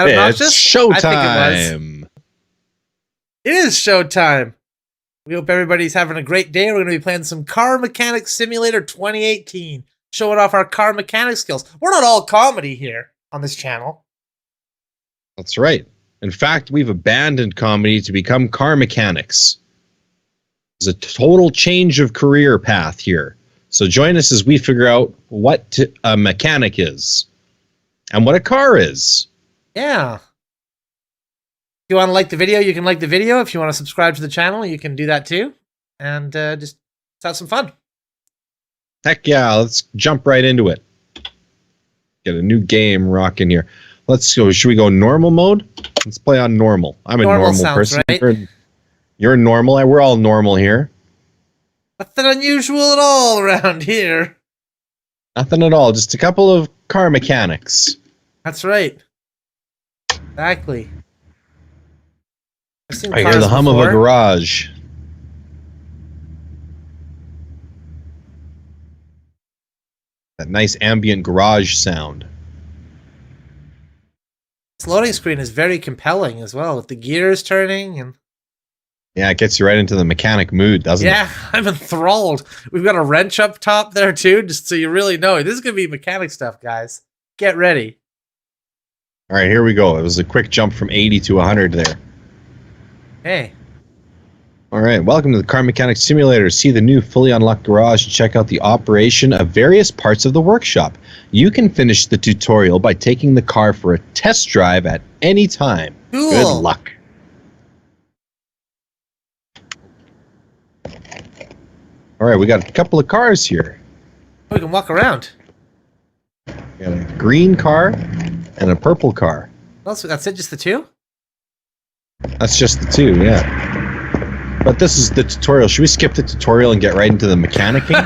that obnoxious? It's showtime. I think it is showtime. We hope everybody's having a great day. We're going to be playing some Car Mechanics Simulator 2018, showing off our car mechanic skills. We're not all comedy here on this channel. That's right. In fact, we've abandoned comedy to become car mechanics. There's a total change of career path here. So join us as we figure out what a mechanic is and what a car is. Yeah. If you want to like the video, you can like the video. If you want to subscribe to the channel, you can do that too. And just let's have some fun. Heck yeah, let's jump right into it. Get a new game rocking here. Let's go. Should we go normal mode? Let's play on normal. I'm a normal person. Right. You're normal. We're all normal here. Nothing unusual at all around here. Nothing at all. Just a couple of car mechanics. That's right. Exactly. I hear the hum of a garage. That nice ambient garage sound. This loading screen is very compelling as well, with the gears turning and. Yeah, it gets you right into the mechanic mood, doesn't it? Yeah, I'm enthralled. We've got a wrench up top there too, just so you really know. This is going to be mechanic stuff, guys. Get ready. All right, here we go. It was a quick jump from 80 to 100 there. Hey. All right, welcome to the Car Mechanics Simulator. See the new fully unlocked garage and check out the operation of various parts of the workshop. You can finish the tutorial by taking the car for a test drive at any time. Cool. Good luck. All right, we got a couple of cars here. We can walk around. We got a green car and a purple car. That's it, just the two? That's just the two, yeah. But this is the tutorial. Should we skip the tutorial and get right into the mechanicking?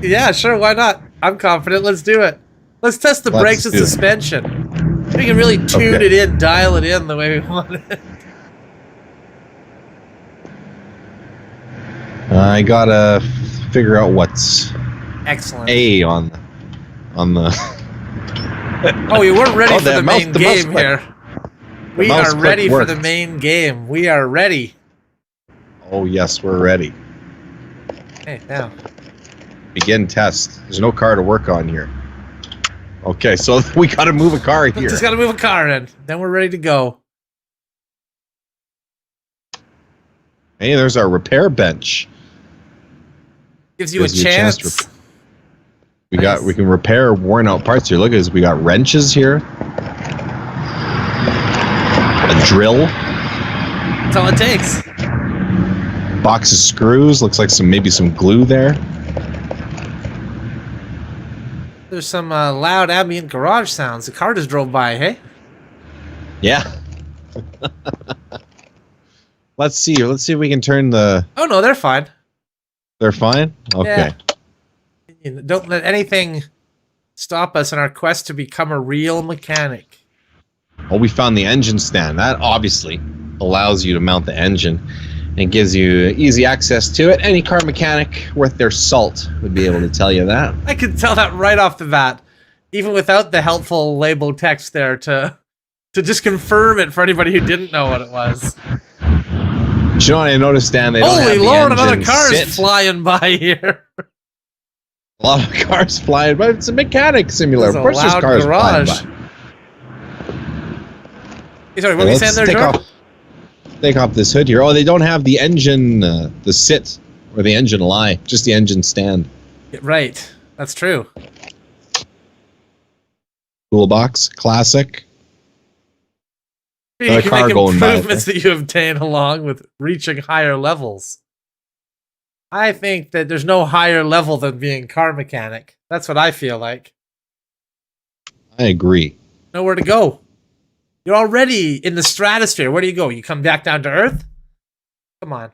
Yeah, sure, why not? I'm confident. Let's do it. Let's test the brakes and suspension. We can really tune it in, dial it in the way we want it. I gotta figure out what's excellent A on the. Oh, we weren't ready for the main game here. We are ready for the main game. We are ready. Oh yes, we're ready. Hey, now. Begin test. There's no car to work on here. Okay, so we gotta move a car here. Just gotta move a car in. Then we're ready to go. Hey, there's our repair bench. Gives you a chance. We can repair worn out parts here. Look at this. We got wrenches here. A drill. That's all it takes. Box of screws. Looks like maybe some glue there. There's some loud ambient garage sounds. The car just drove by, hey? Yeah. Let's see if we can turn the... Oh, no, they're fine. They're fine? Okay. Yeah. Don't let anything stop us in our quest to become a real mechanic. Well, we found the engine stand. That obviously allows you to mount the engine and gives you easy access to it. Any car mechanic worth their salt would be able to tell you that. I could tell that right off the bat, even without the helpful label text there to just confirm it for anybody who didn't know what it was. You know what I noticed, Dan? They don't have the Lord, engine another car sit. is flying by here. A lot of cars flying by. It's a mechanic simulator. Of course there's cars flying by. Hey, sorry, what were you saying there, George? Take off this hood here. Oh, they don't have the engine, the sit, or the engine lie. Just the engine stand. Right. That's true. Toolbox. Classic. You can make improvements that you obtain along with reaching higher levels. I think that there's no higher level than being car mechanic. That's what I feel like. I agree. Nowhere to go. You're already in the stratosphere. Where do you go? You come back down to Earth? Come on.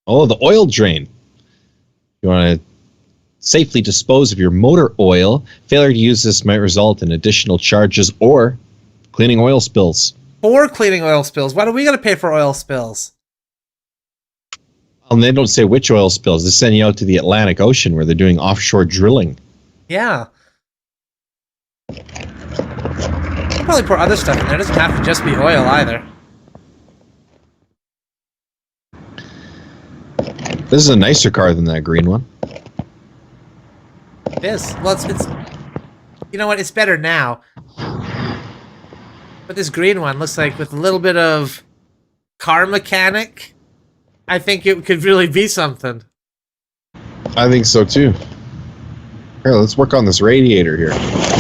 Oh, the oil drain. You want to safely dispose of your motor oil. Failure to use this might result in additional charges or cleaning oil spills. Or cleaning oil spills. Why do we got to pay for oil spills? And they don't say which oil spills. They send you out to the Atlantic Ocean where they're doing offshore drilling. Yeah. I'll probably pour other stuff in there. It doesn't have to just be oil either. This is a nicer car than that green one. It is. Well, it's you know what? It's better now. But this green one looks like with a little bit of car mechanic, I think it could really be something. I think so too. Here, let's work on this radiator here.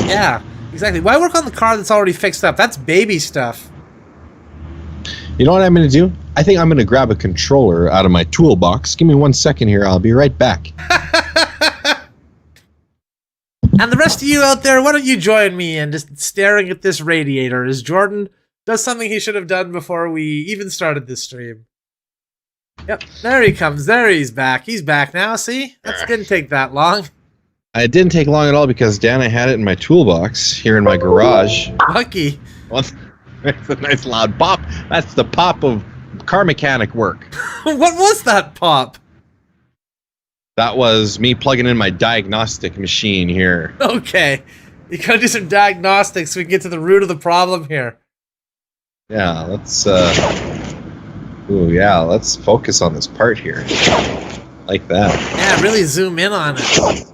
Yeah, exactly. Why work on the car that's already fixed up? That's baby stuff. You know what I'm going to do? I think I'm going to grab a controller out of my toolbox. Give me 1 second here. I'll be right back. And the rest of you out there, why don't you join me in just staring at this radiator as Jordan does something he should have done before we even started this stream. Yep, there he comes. There he's back. He's back now, see? That didn't take that long. It didn't take long at all because, Dan, I had it in my toolbox here in my garage. Lucky. Well, it's a nice loud pop. That's the pop of car mechanic work. What was that pop? That was me plugging in my diagnostic machine here. Okay. You gotta do some diagnostics so we can get to the root of the problem here. Yeah, let's let's focus on this part here. Like that. Yeah, really zoom in on it.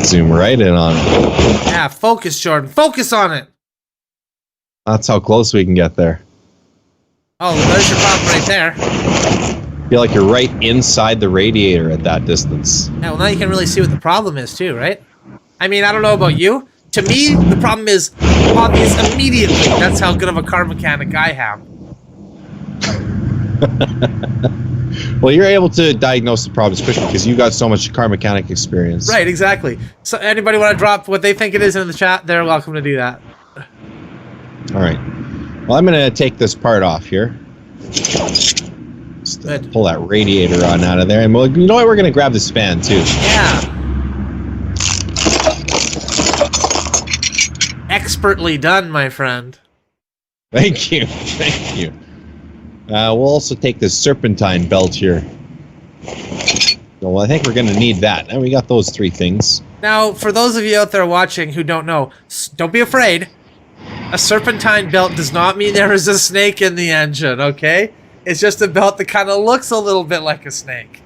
Zoom right in on it. Yeah, focus, Jordan. Focus on it. That's how close we can get there. Oh, there's your problem right there. Feel like you're right inside the radiator at that distance. Yeah, well, now you can really see what the problem is, too, right? I mean, I don't know about you. To me, the problem is obvious immediately. That's how good of a car mechanic I am. Well, you're able to diagnose the problems quickly because you got so much car mechanic experience. Right, exactly. So anybody want to drop what they think it is in the chat, they're welcome to do that. All right. Well, I'm going to take this part off here. Just pull that radiator on out of there. And you know what? We're going to grab this fan, too. Yeah. Expertly done, my friend. Thank you. Thank you. We'll also take this serpentine belt here. Well, I think we're going to need that. And we got those 3 things. Now, for those of you out there watching who don't know, don't be afraid. A serpentine belt does not mean there is a snake in the engine, okay? It's just a belt that kind of looks a little bit like a snake.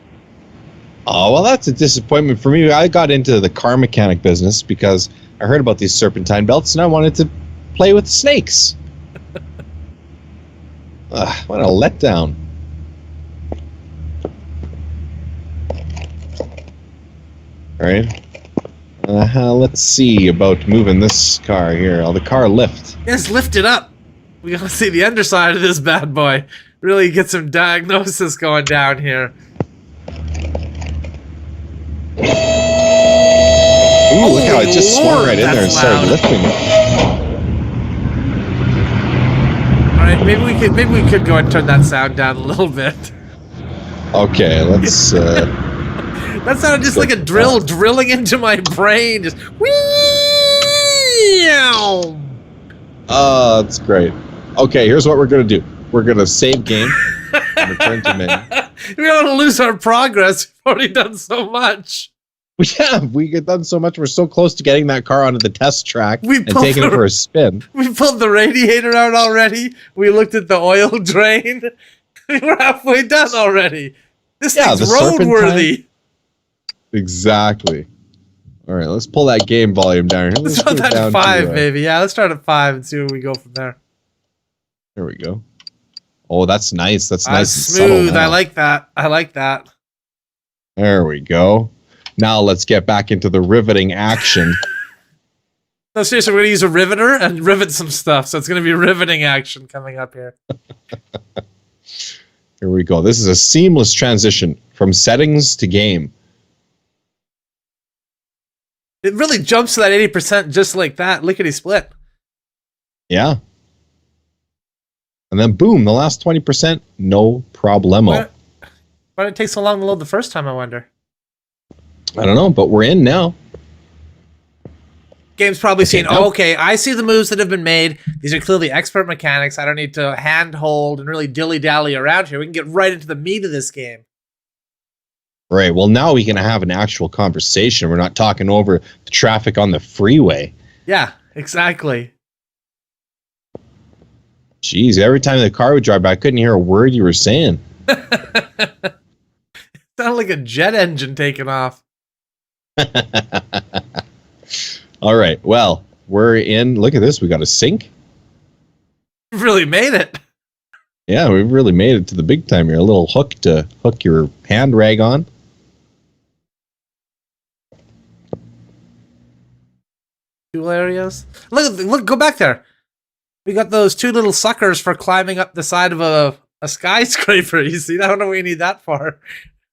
Oh, well, that's a disappointment for me. I got into the car mechanic business because I heard about these serpentine belts and I wanted to play with snakes. What a letdown. All right. Let's see about moving this car here. Oh, the car lift. Just lift it up. We gotta see the underside of this bad boy. Really get some diagnosis going down here. Ooh, look how it just swung right in there and started lifting it. All right, maybe we could go and turn that sound down a little bit. Okay, let's. That sounded just like a drill drilling into my brain. Just whee. That's great. Okay, here's what we're gonna do. We're gonna save game and return to menu. We don't want to lose our progress. We've already done so much. We get done so much. We're so close to getting that car onto the test track and taking it for a spin. We pulled the radiator out already. We looked at the oil drain. We're halfway done already. This thing's roadworthy. Exactly. All right, let's pull that game volume down. Let's start at 5, maybe. Yeah, let's start at 5 and see where we go from there. There we go. Oh, that's nice. That's nice and smooth. subtle. I like that. I like that. There we go. Now let's get back into the riveting action. No, seriously, we're going to use a riveter and rivet some stuff. So it's going to be riveting action coming up here. Here we go. This is a seamless transition from settings to game. It really jumps to that 80% just like that. Lickety split. Yeah. And then boom, the last 20%, no problemo. Why did it take so long to load the first time, I wonder? I don't know, but we're in now. Game's probably seen, okay, I see the moves that have been made. These are clearly expert mechanics. I don't need to handhold and really dilly-dally around here. We can get right into the meat of this game. Right. Well, now we can have an actual conversation. We're not talking over the traffic on the freeway. Yeah, exactly. Jeez, every time the car would drive by, I couldn't hear a word you were saying. Sounded like a jet engine taking off. All right. Well, we're in. Look at this. We got a sink. Really made it. Yeah, we really made it to the big time here. A little hook to hook your hand rag on. Tool areas. Look, go back there. We got those two little suckers for climbing up the side of a skyscraper. You see, I don't know we need that for.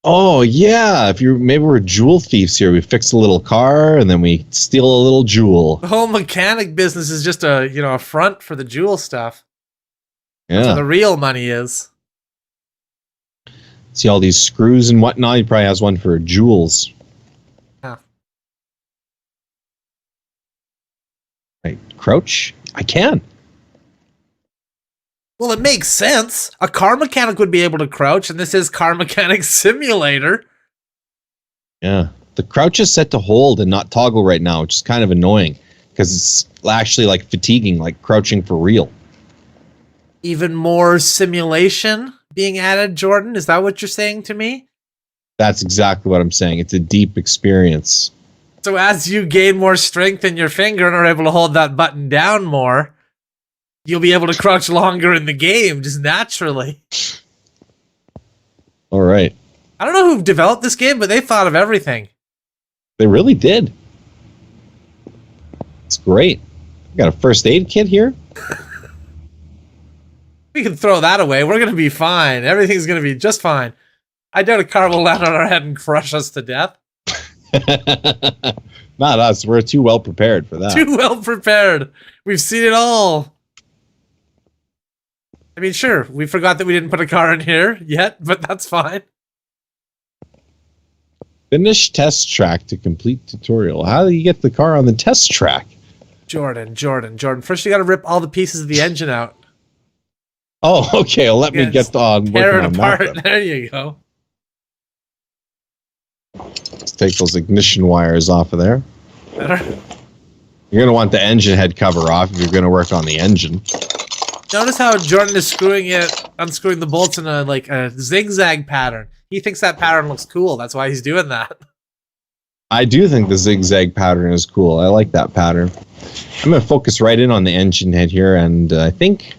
Oh yeah, maybe we're jewel thieves here. We fix a little car and then we steal a little jewel. The whole mechanic business is just a front for the jewel stuff. Yeah. That's where the real money is. See all these screws and whatnot. He probably has one for jewels. Yeah. Right, crouch. I can. Well, it makes sense. A car mechanic would be able to crouch, and this is Car Mechanic Simulator. Yeah. The crouch is set to hold and not toggle right now, which is kind of annoying because it's actually like fatiguing, like crouching for real. Even more simulation being added, Jordan? Is that what you're saying to me? That's exactly what I'm saying. It's a deep experience. So as you gain more strength in your finger and are able to hold that button down more, you'll be able to crouch longer in the game, just naturally. All right. I don't know who developed this game, but they thought of everything. They really did. It's great. Got a first aid kit here. We can throw that away. We're going to be fine. Everything's going to be just fine. I doubt a car will land on our head and crush us to death. Not us. We're too well prepared for that. Too well prepared. We've seen it all. I mean, sure, we forgot that we didn't put a car in here yet, but that's fine. Finish test track to complete tutorial. How do you get the car on the test track? Jordan. First, you got to rip all the pieces of the engine out. Oh, okay. Well, let me get on working Tear it on apart. that then. There you go. Let's take those ignition wires off of there. Better. You're going to want the engine head cover off if you're going to work on the engine. Notice how Jordan is unscrewing the bolts in a zigzag pattern. He thinks that pattern looks cool. That's why he's doing that. I do think the zigzag pattern is cool. I like that pattern. I'm going to focus right in on the engine head here, and I think...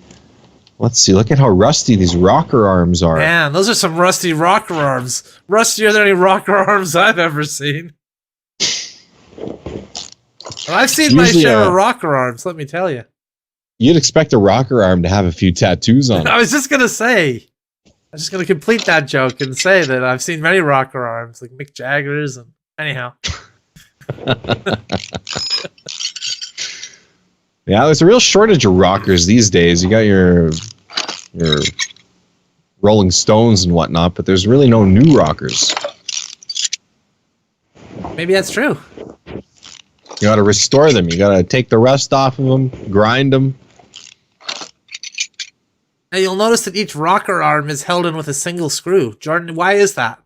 Let's see. Look at how rusty these rocker arms are. Man, those are some rusty rocker arms. Rustier than any rocker arms I've ever seen. Well, I've seen my share of rocker arms, let me tell you. You'd expect a rocker arm to have a few tattoos on it. I was just going to say. I was just going to complete that joke and say that I've seen many rocker arms, like Mick Jagger's. And anyhow. Yeah, there's a real shortage of rockers these days. You got your Rolling Stones and whatnot, but there's really no new rockers. Maybe that's true. You got to restore them. You got to take the rust off of them, grind them. Now you'll notice that each rocker arm is held in with a single screw. Jordan, why is that?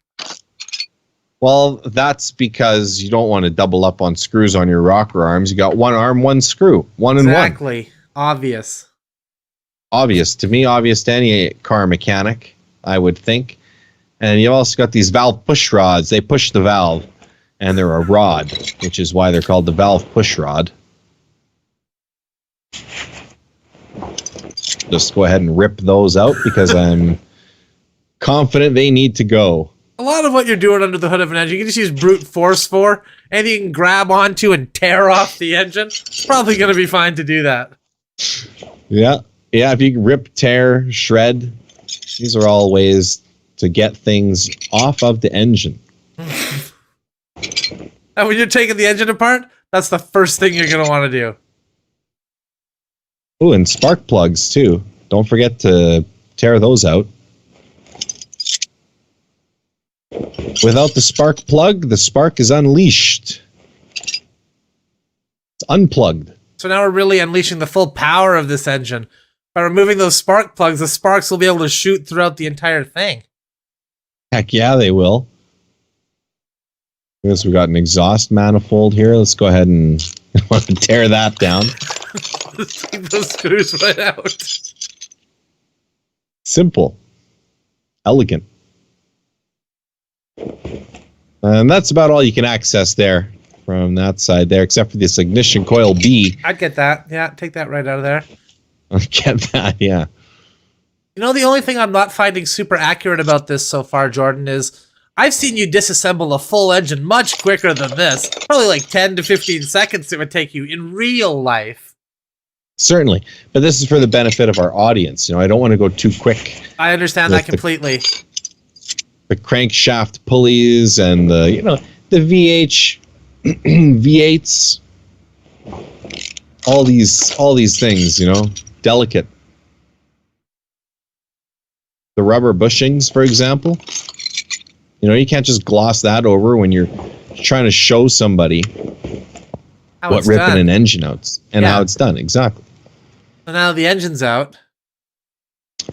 Well, that's because you don't want to double up on screws on your rocker arms. You got one arm, one screw, one and one. Exactly. Obvious. Obvious. To me, obvious to any car mechanic, I would think. And you also got these valve push rods. They push the valve, and they're a rod, which is why they're called the valve push rod. Just go ahead and rip those out because I'm confident they need to go. A lot of what you're doing under the hood of an engine, you can just use brute force for. Anything you can grab onto and tear off the engine, it's probably going to be fine to do that. Yeah. Yeah, if you can rip, tear, shred, these are all ways to get things off of the engine. And when you're taking the engine apart, that's the first thing you're going to want to do. Oh, and spark plugs, too. Don't forget to tear those out. Without the spark plug, the spark is unleashed. It's unplugged. So now we're really unleashing the full power of this engine. By removing those spark plugs, the sparks will be able to shoot throughout the entire thing. Heck yeah, they will. I guess we got an exhaust manifold here. Let's go ahead and tear that down. Just take those screws right out. Simple. Elegant. And that's about all you can access there from that side there, except for this ignition coil B. I'd get that. Yeah, take that right out of there. I'll get that, yeah. You know, the only thing I'm not finding super accurate about this so far, Jordan, is I've seen you disassemble a full engine much quicker than this. Probably like 10 to 15 seconds it would take you in real life. Certainly. But this is for the benefit of our audience. You know, I don't want to go too quick. I understand that completely. The crankshaft pulleys and the, you know, the V8s, all these things, you know, delicate. The rubber bushings, for example. You know, you can't just gloss that over when you're trying to show somebody what ripping an engine out and how it's done. Exactly. So now the engine's out.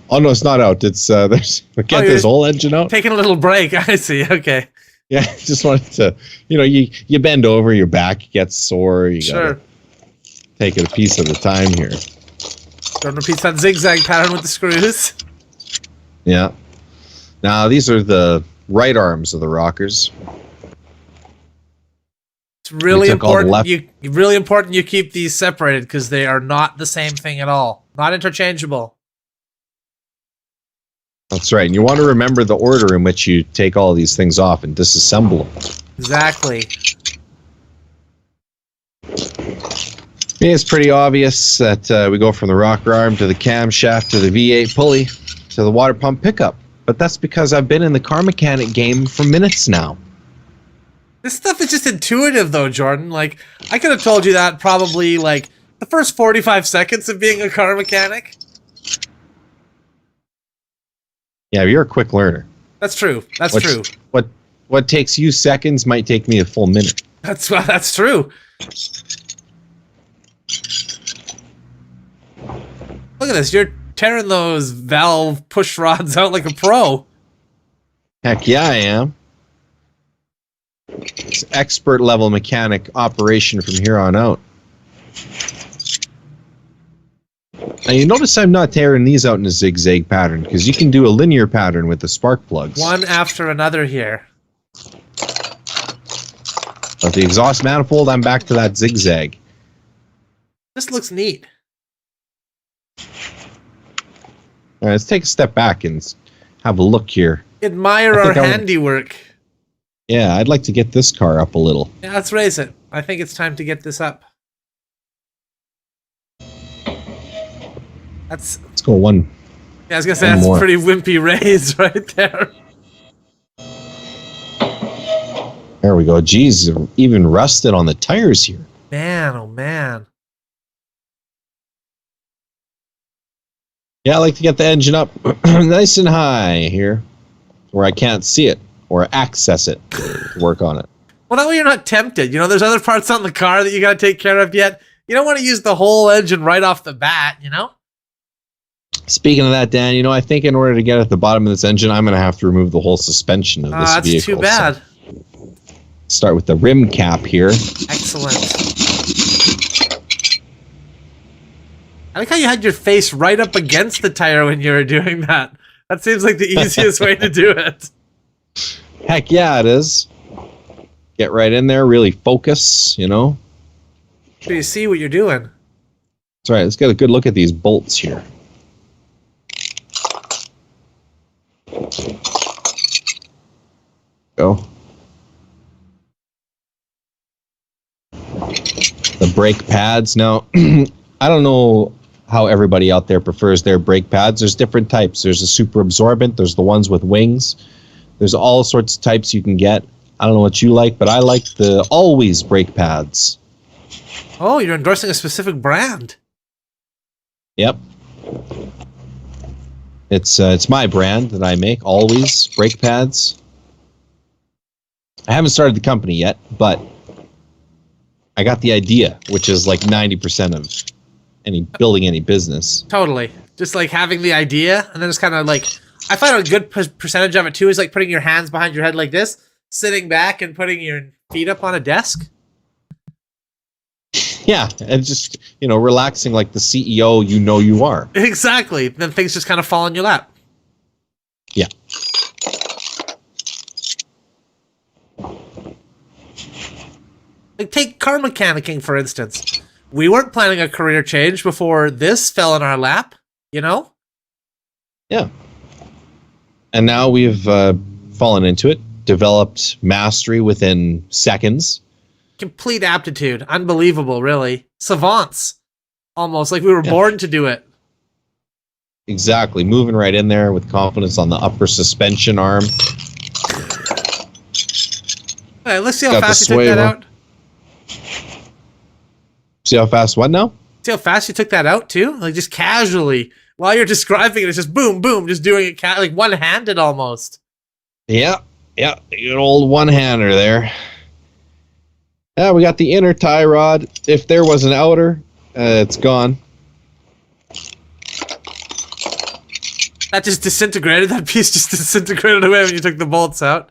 Oh no, it's not out. It's get this whole engine out. Taking a little break. I see. Okay. Yeah, just wanted to, you know, you bend over, your back gets sore. You gotta take it a piece at a time here. Don't repeat that zigzag pattern with the screws. Yeah. Now these are the right arms of the rockers. It's really important. Really important you keep these separated because they are not the same thing at all. Not interchangeable. That's right. And you want to remember the order in which you take all these things off and disassemble them. Exactly. It's pretty obvious that we go from the rocker arm to the camshaft to the V8 pulley to the water pump pickup. But that's because I've been in the car mechanic game for minutes now. This stuff is just intuitive, though, Jordan. Like, I could have told you that probably, like, the first 45 seconds of being a car mechanic. Yeah, you're a quick learner. That's true. That's true. What takes you seconds might take me a full minute. That's true. Look at this. You're tearing those valve push rods out like a pro. Heck yeah, I am. It's expert level mechanic operation from here on out. Now you notice I'm not tearing these out in a zigzag pattern because you can do a linear pattern with the spark plugs. One after another here. But the exhaust manifold, I'm back to that zigzag. This looks neat. All right, let's take a step back and have a look here. Admire our handiwork. Yeah, I'd like to get this car up a little. Yeah, let's raise it. I think it's time to get this up. Let's go one. Yeah, I was gonna say that's a pretty wimpy raise right there. There we go. Geez, even rusted on the tires here. Man, oh man. Yeah, I like to get the engine up nice and high here, where I can't see it or access it to work on it. Well, that way you're not tempted. You know, there's other parts on the car that you got to take care of yet. You don't want to use the whole engine right off the bat, you know? Speaking of that, Dan, you know, I think in order to get at the bottom of this engine, I'm going to have to remove the whole suspension of this vehicle. That's too bad. So start with the rim cap here. Excellent. I like how you had your face right up against the tire when you were doing that. That seems like the easiest way to do it. Heck yeah, it is. Get right in there, really focus, you know. So you see what you're doing. That's right, let's get a good look at these bolts here. Go. The brake pads. Now, I don't know how everybody out there prefers their brake pads. There's different types. There's a super absorbent. There's the ones with wings. There's all sorts of types you can get. I don't know what you like, but I like the Always brake pads. Oh, you're endorsing a specific brand. Yep. It's my brand that I make, Always brake pads. I haven't started the company yet, but I got the idea, which is like 90% of building any business. Totally. Just like having the idea, and then it's kind of like, I find a good percentage of it too is like putting your hands behind your head like this, sitting back and putting your feet up on a desk. Yeah, and just, relaxing like the CEO you are. Exactly. Then things just kind of fall in your lap. Yeah. Like, take car mechanicking, for instance. We weren't planning a career change before this fell in our lap, you know? Yeah. And now we've fallen into it, developed mastery within seconds. Complete aptitude. Unbelievable, really. Savants. Almost like we were born to do it. Exactly. Moving right in there with confidence on the upper suspension arm. All right, let's see how fast you took that out. See how fast what now? See how fast you took that out, too? Like, just casually. While you're describing it, it's just boom, boom, just doing it like one-handed almost. Yeah. Good old one-hander there. Yeah, we got the inner tie rod. If there was an outer, it's gone. That just disintegrated. That piece just disintegrated away when you took the bolts out.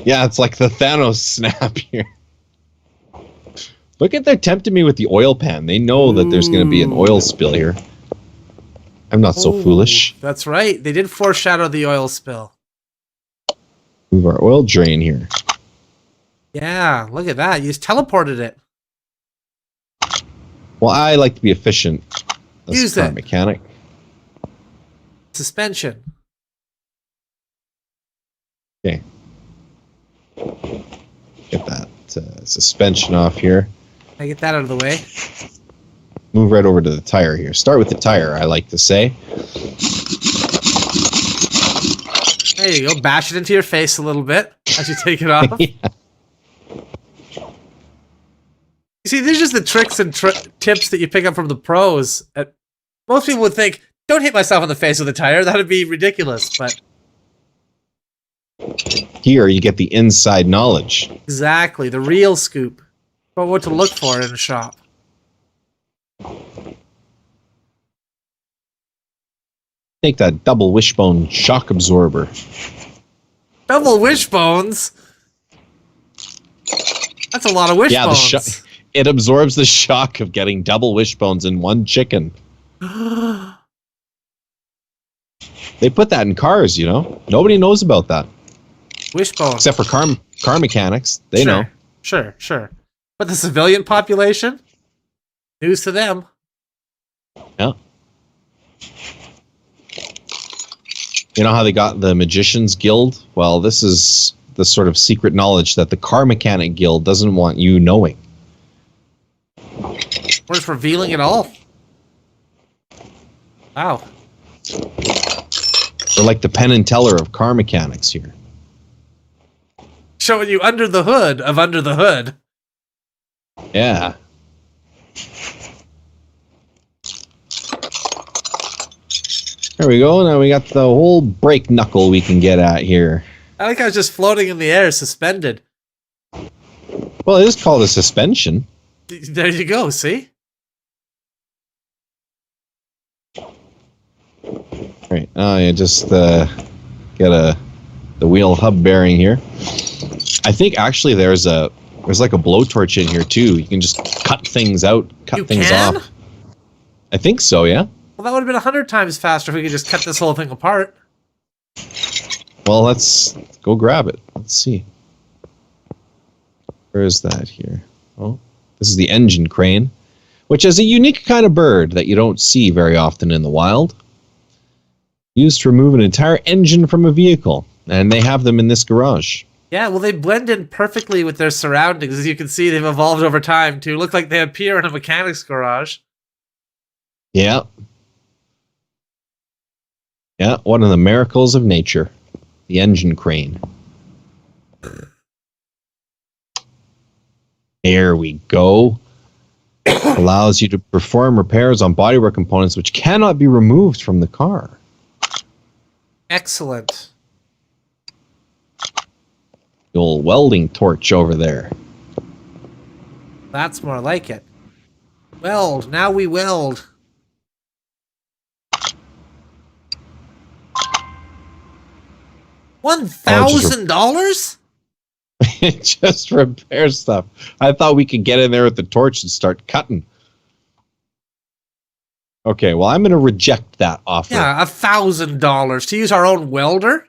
Yeah, it's like the Thanos snap here. Look at, they're tempting me with the oil pan. They know that there's going to be an oil spill here. I'm not so foolish. That's right. They did foreshadow the oil spill. Move our oil drain here. Yeah, look at that. You just teleported it. Well, I like to be efficient as Use a car it. mechanic. Suspension. Okay. Get that suspension off here. I get that out of the way. Move right over to the tire here. Start with the tire, I like to say. There you go. Bash it into your face a little bit as you take it off. Yeah. You see, these are just the tricks and tips that you pick up from the pros. Most people would think, don't hit myself in the face with a tire. That would be ridiculous. But Here, you get the inside knowledge. exactly, the real scoop. But what to look for in a shop. Take that double wishbone shock absorber. Double wishbones? That's a lot of wishbones. Yeah, it absorbs the shock of getting double wishbones in one chicken. They put that in cars, Nobody knows about that. Wishbone. Except for car mechanics. They know. Sure. But the civilian population? News to them. Yeah. You know how they got the Magicians Guild? Well, this is the sort of secret knowledge that the Car Mechanic Guild doesn't want you knowing. We're just revealing it all. Wow. They're like the Penn and Teller of car mechanics here. Showing you under the hood of under the hood. Yeah. There we go. Now we got the whole brake knuckle we can get at here. I like how it's just floating in the air, suspended. Well, it is called a suspension. There you go, see? Right. You just get the wheel hub bearing here. I think actually there's like a blowtorch in here too. You can just cut things out, cut things off. I think so, yeah. Well, that would have been 100 times faster if we could just cut this whole thing apart. Well, let's go grab it. Let's see. Where is that here? Oh, this is the engine crane, which is a unique kind of bird that you don't see very often in the wild. Used to remove an entire engine from a vehicle, and they have them in this garage. Yeah, well, they blend in perfectly with their surroundings. As you can see, they've evolved over time to look like they appear in a mechanic's garage. Yeah. Yeah, one of the miracles of nature. The engine crane. There we go. Allows you to perform repairs on bodywork components which cannot be removed from the car. Excellent. The old welding torch over there. That's more like it. Weld. Now we weld. $1,000? Just repair stuff. I thought we could get in there with the torch and start cutting. Okay, well, I'm going to reject that offer. Yeah, $1,000 to use our own welder?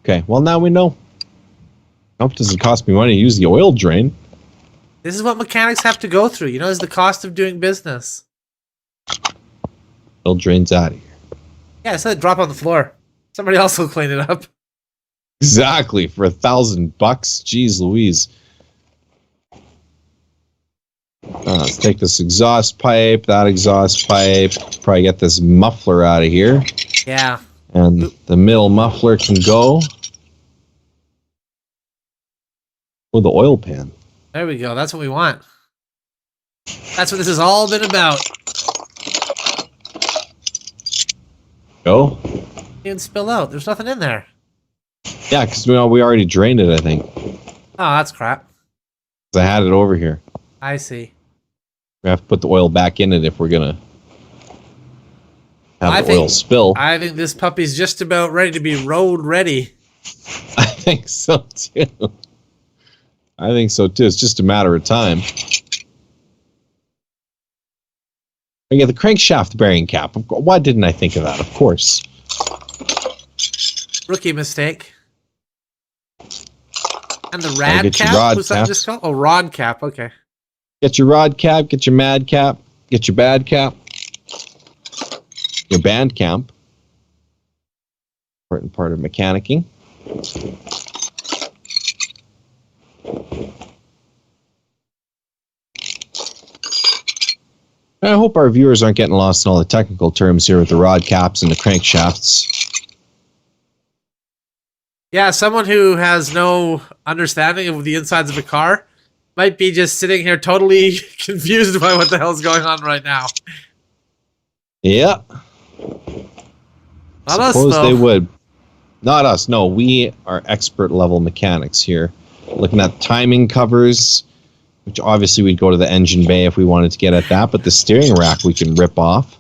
Okay, well, now we know. I hope it doesn't cost me money to use the oil drain. This is what mechanics have to go through. You know, it's the cost of doing business. Oil drain's out of here. Yeah, I said drop on the floor. Somebody else will clean it up. Exactly, for $1,000. Jeez Louise. Let's take this exhaust pipe, that exhaust pipe. Probably get this muffler out of here. Yeah. And the middle muffler can go. Oh, the oil pan. There we go. That's what we want. That's what this has all been about. Go. It didn't spill out. There's nothing in there. Yeah, because we already drained it, I think. Oh, that's crap. 'Cause I had it over here. I see. We have to put the oil back in it if we're going to have the oil spill. I think this puppy's just about ready to be road ready. I think so, too. I think so, too. It's just a matter of time. I get the crankshaft bearing cap. Why didn't I think of that? Of course. Rookie mistake. And the rad get your cap? rod What's that cap. just called? Oh, rod cap. Okay. Get your rod cap, get your mad cap, get your bad cap, your band camp. Important part of mechanicking. I hope our viewers aren't getting lost in all the technical terms here with the rod caps and the crankshafts. Yeah, someone who has no understanding of the insides of a car might be just sitting here totally confused by what the hell's going on right now. Yeah. Not us, Suppose though. they would. Not us. No, we are expert level mechanics here. Looking at timing covers, which obviously we'd go to the engine bay if we wanted to get at that, but the steering rack we can rip off.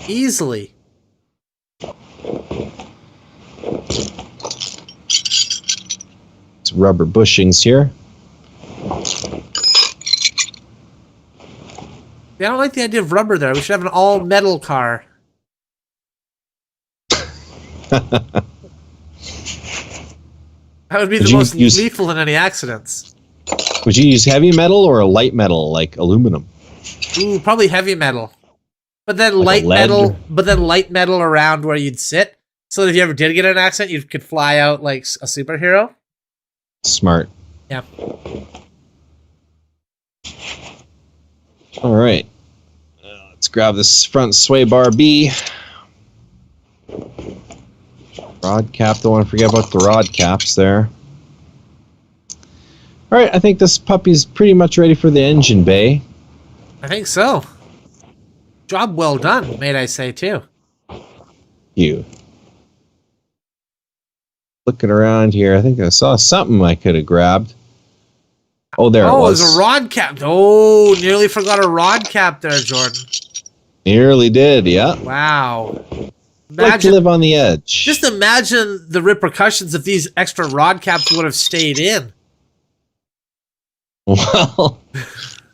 Easily. It's rubber bushings here. Yeah, I don't like the idea of rubber there. We should have an all-metal car. That would be the most lethal in any accidents. Would you use heavy metal or a light metal, like aluminum? Ooh, probably heavy metal. But then Like light metal around where you'd sit. So that if you ever did get in an accident, you could fly out like a superhero. Smart. Yeah. All right. Let's grab this front sway bar B. Rod cap. Don't want to forget about the rod caps there. All right. I think this puppy's pretty much ready for the engine bay. I think so. Job well done, may I say, too. You. Looking around here, I think I saw something I could have grabbed. Oh, there it was. Oh, there's a rod cap. Oh, nearly forgot a rod cap there, Jordan. Nearly did, yeah. Wow. Like to live on the edge. Just imagine the repercussions if these extra rod caps would have stayed in. Well,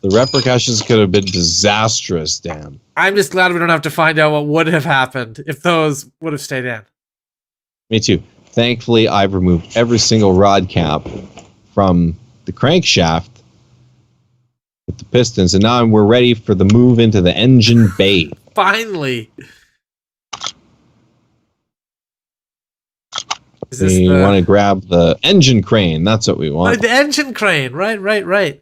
the repercussions could have been disastrous, Dan. I'm just glad we don't have to find out what would have happened if those would have stayed in. Me too. Thankfully, I've removed every single rod cap from the crankshaft with the pistons, and now we're ready for the move into the engine bay. Finally. We want to grab the engine crane. That's what we want. Oh, the engine crane. Right.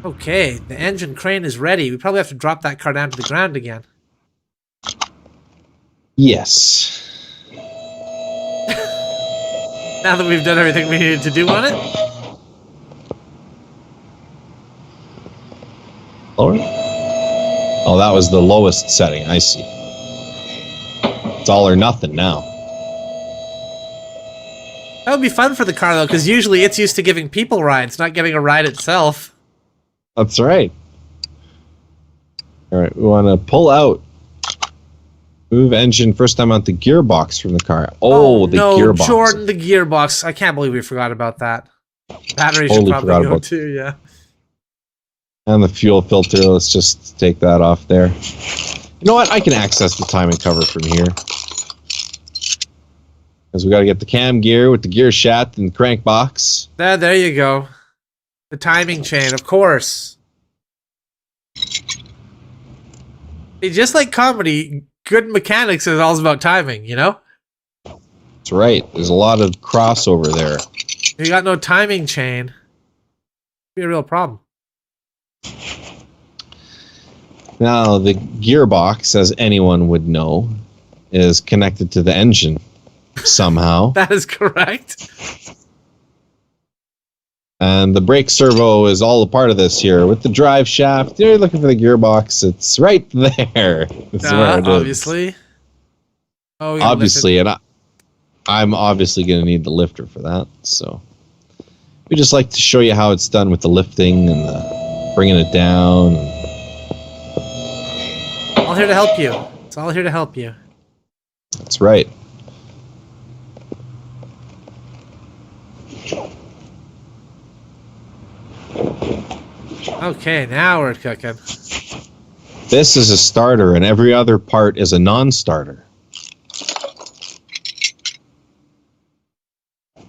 Okay, the engine crane is ready. We probably have to drop that car down to the ground again. Yes. Now that we've done everything we needed to do on it. Lower? Oh, that was the lowest setting. I see. It's all or nothing now. That would be fun for the car, though, because usually it's used to giving people rides, not giving a ride itself. That's right. All right, we want to pull out. Move engine first time out the gearbox from the car. Oh, the no, gearbox. Jordan, the gearbox. I can't believe we forgot about that. Battery should Totally probably forgot go about too, yeah. And the fuel filter. Let's just take that off there. You know what? I can access the timing cover from here. Because we got to get the cam gear with the gear shaft and the crank box. There you go. The timing chain, of course. See, just like comedy, good mechanics is all about timing, you know? That's right. There's a lot of crossover there. If you got no timing chain, it'd be a real problem. Now, the gearbox, as anyone would know, is connected to the engine somehow. That is correct. And the brake servo is all a part of this here. With the drive shaft, you're looking for the gearbox. It's right there. That's where it is. Obviously. Oh, Obviously, and I'm obviously going to need the lifter for that. So we just like to show you how it's done with the lifting and the bringing it down. All here to help you. It's all here to help you. That's right. Okay, now we're cooking. This is a starter, and every other part is a non-starter. And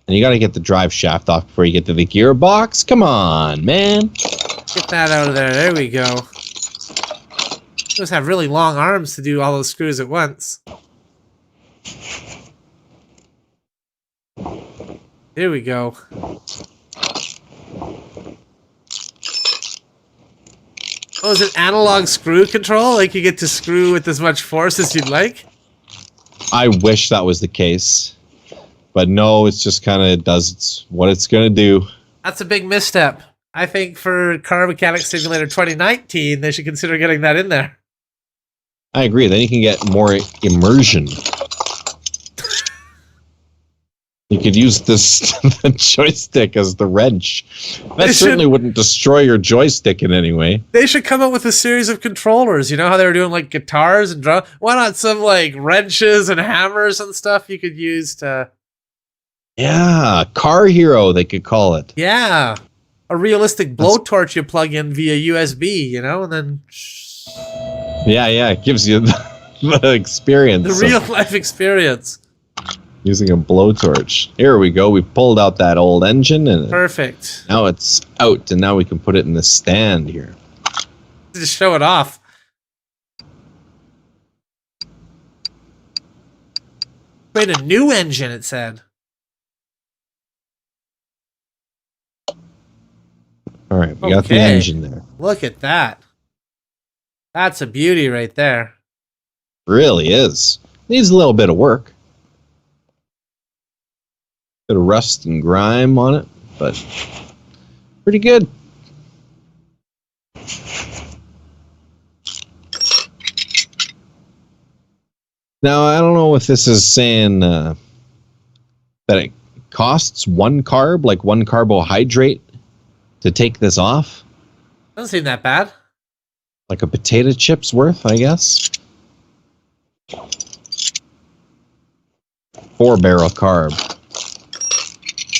you got to get the drive shaft off before you get to the gearbox. Come on, man. Get that out of there. There we go. Just have really long arms to do all those screws at once. Here we go. Oh, is it analog screw control? Like you get to screw with as much force as you'd like? I wish that was the case. But no, it's just kind of does what it's going to do. That's a big misstep. I think for Car Mechanics Simulator 2019, they should consider getting that in there. I agree. Then you can get more immersion. You could use this the joystick as the wrench. That certainly wouldn't destroy your joystick in any way. They should come up with a series of controllers. You know how they were doing like guitars and drum? Why not some like wrenches and hammers and stuff you could use to... Yeah, Car Hero, they could call it. Yeah. A realistic blowtorch you plug in via USB, you know, and then... Yeah, it gives you the experience. The real life experience. Using a blowtorch. Here we go. We pulled out that old engine and perfect. Now it's out, and now we can put it in the stand here. Just show it off. Made a new engine, it said. All right, we got the engine there. Look at that. That's a beauty right there. Really is. Needs a little bit of work. Bit of rust and grime on it, but pretty good. Now, I don't know if this is saying that it costs one carb, like one carbohydrate, to take this off. Doesn't seem that bad. Like a potato chip's worth, I guess. 4-barrel carb.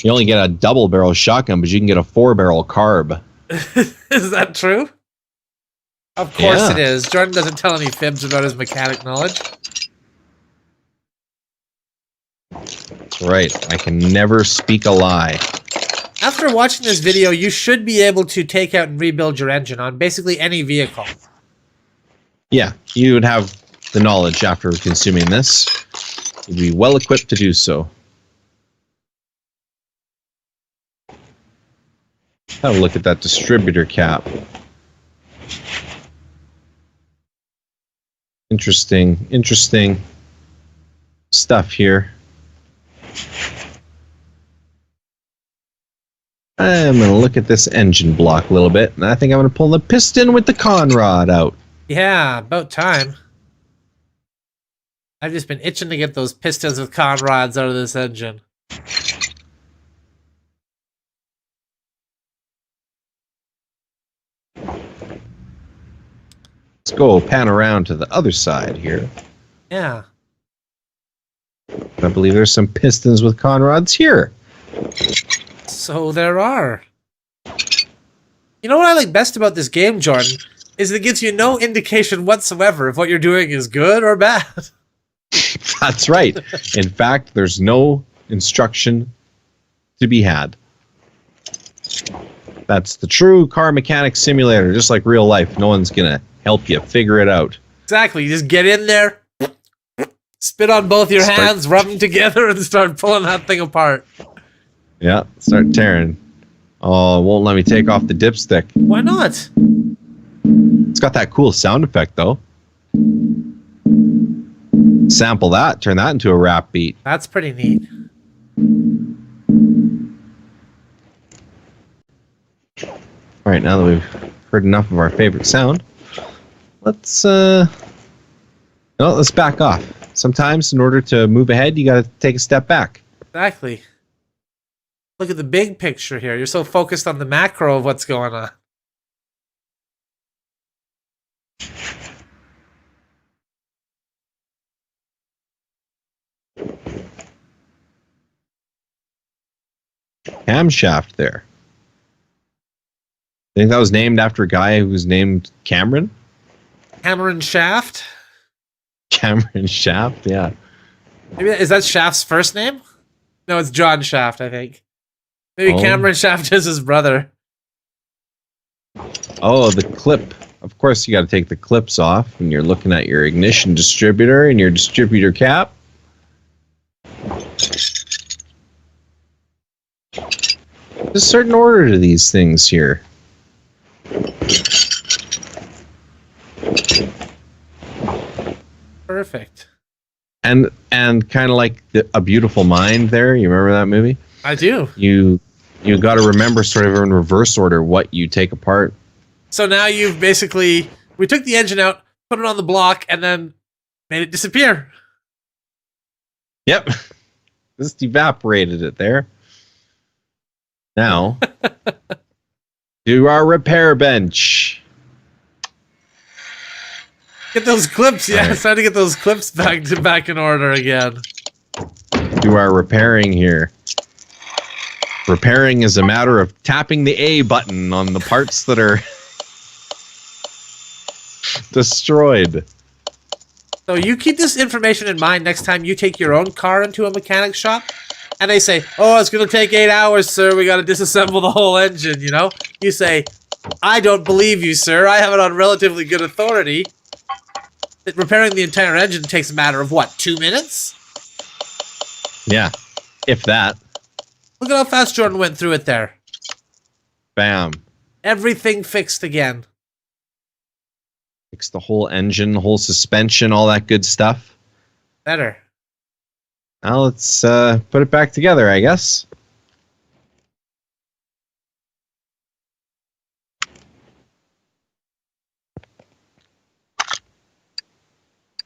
You only get a double-barrel shotgun, but you can get a 4-barrel carb. Is that true? Of course it is. Jordan doesn't tell any fibs about his mechanic knowledge. That's right. I can never speak a lie. After watching this video, you should be able to take out and rebuild your engine on basically any vehicle. Yeah, you would have the knowledge after consuming this. You'd be well equipped to do so. Have a look at that distributor cap. Interesting stuff here. I'm going to look at this engine block a little bit, and I think I'm going to pull the piston with the con rod out. Yeah, about time. I've just been itching to get those pistons with con rods out of this engine. Let's go pan around to the other side here. Yeah. I believe there's some pistons with conrods here. So there are. You know what I like best about this game, Jordan, is it gives you no indication whatsoever if what you're doing is good or bad. That's right. In fact, there's no instruction to be had. That's the true car mechanic simulator, just like real life. No one's going to help you figure it out. Exactly. You just get in there, spit on both your hands, rub them together, and start pulling that thing apart. Yeah, start tearing. Oh, it won't let me take off the dipstick. Why not? It's got that cool sound effect, though. Sample that, turn that into a rap beat. That's pretty neat. All right, now that we've heard enough of our favorite sound, let's back off. Sometimes, in order to move ahead, you got to take a step back. Exactly. Look at the big picture here. You're so focused on the macro of what's going on. Camshaft there. I think that was named after a guy who was named Cameron. Cameron Shaft? Cameron Shaft, yeah. Maybe is that Shaft's first name? No, it's John Shaft, I think. Maybe Cameron Shaft is his brother. Oh, the clip. Of course, you got to take the clips off when you're looking at your ignition distributor and your distributor cap. There's a certain order to these things here. Perfect. And kind of like A Beautiful Mind there. You remember that movie? I do. You got to remember sort of in reverse order what you take apart. So now you've basically... We took the engine out, put it on the block, and then made it disappear. Yep. Just evaporated it there. Now, do our repair bench. Get those clips. Yeah, Right. it's time to get those clips back in order again. Do our repairing here. Repairing is a matter of tapping the A button on the parts that are destroyed. So you keep this information in mind next time you take your own car into a mechanic shop, and they say, "Oh, it's going to take 8 hours, sir. We got to disassemble the whole engine." You know, you say, "I don't believe you, sir. I have it on relatively good authority that repairing the entire engine takes a matter of what, 2 minutes?" Yeah, if that. Look at how fast Jordan went through it there. Bam. Everything fixed again. Fix the whole engine, the whole suspension, all that good stuff. Better. Now let's put it back together, I guess.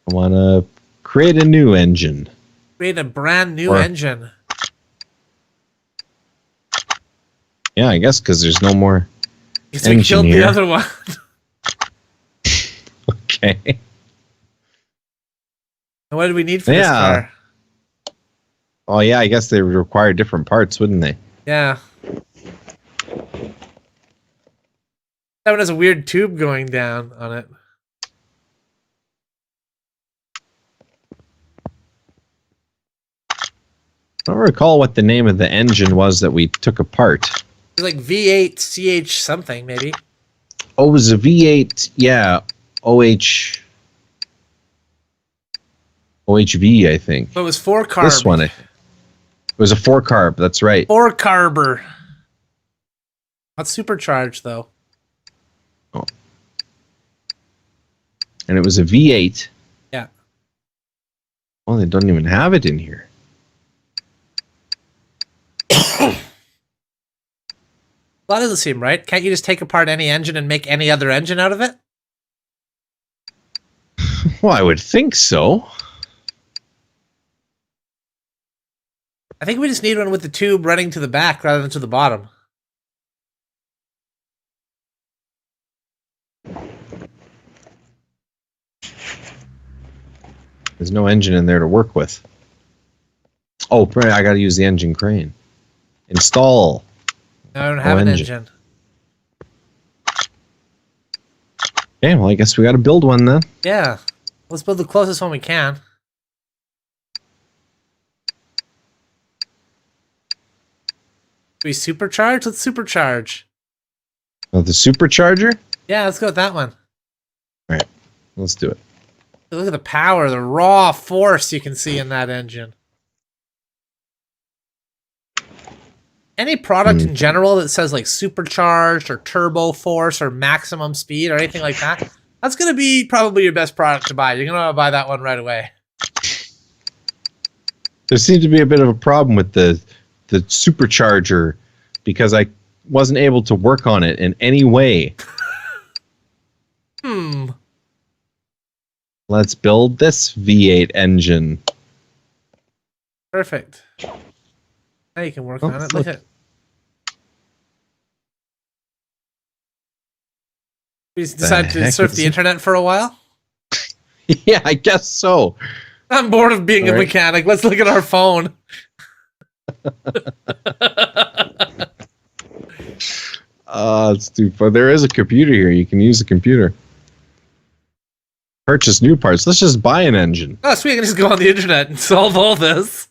I want to create a new engine. Create a brand new engine. Yeah, I guess because there's no more Because we killed the other one. Okay. And what do we need for this car? Oh, yeah, I guess they would require different parts, wouldn't they? Yeah. That one has a weird tube going down on it. I don't recall what the name of the engine was that we took apart. It's like V8 CH something, maybe. Oh, it was a V8, yeah, OHV, I think. But it was 4 carb. This one, it was a 4 carb, that's right. 4 carber. Not supercharged, though. Oh. And it was a V8. Yeah. Oh, they don't even have it in here. Well, that doesn't seem right. Can't you just take apart any engine and make any other engine out of it? Well, I would think so. I think we just need one with the tube running to the back rather than to the bottom. There's no engine in there to work with. Oh, I got to use the engine crane. Install. I don't have an engine. Okay, well, I guess we got to build one then. Yeah. Let's build the closest one we can. Do we supercharge? Let's supercharge. Oh, the supercharger? Yeah, let's go with that one. All right, let's do it. Look at the power, the raw force you can see in that engine. Any product in general that says like supercharged or turbo force or maximum speed or anything like that, that's going to be probably your best product to buy. You're going to want to buy that one right away. There seems to be a bit of a problem with the supercharger because I wasn't able to work on it in any way. Let's build this V8 engine. Perfect. Now you can work on it. Look at. We just decided to surf the internet for a while. Yeah, I guess so. I'm bored of being a mechanic. Let's look at our phone. It's too fun. There is a computer here. You can use a computer. Purchase new parts. Let's just buy an engine. Oh, sweet. I can just go on the internet and solve all this.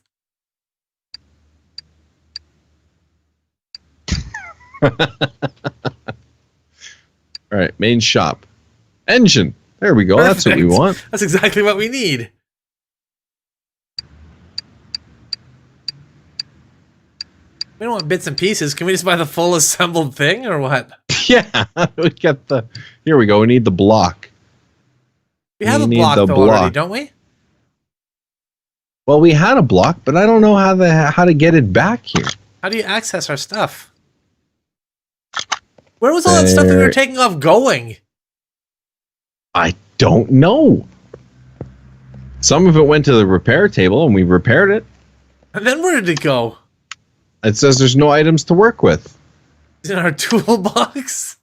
All right, main shop. Engine. There we go. Perfect. That's what we want. That's exactly what we need. We don't want bits and pieces. Can we just buy the full assembled thing or what? Yeah, we get the. Here we go. We need the block. We have a block though already, don't we? Well, we had a block, but I don't know how to get it back here. How do you access our stuff? Where was all that stuff that we were taking off going? I don't know. Some of it went to the repair table, and we repaired it. And then where did it go? It says there's no items to work with. Is it in our toolbox?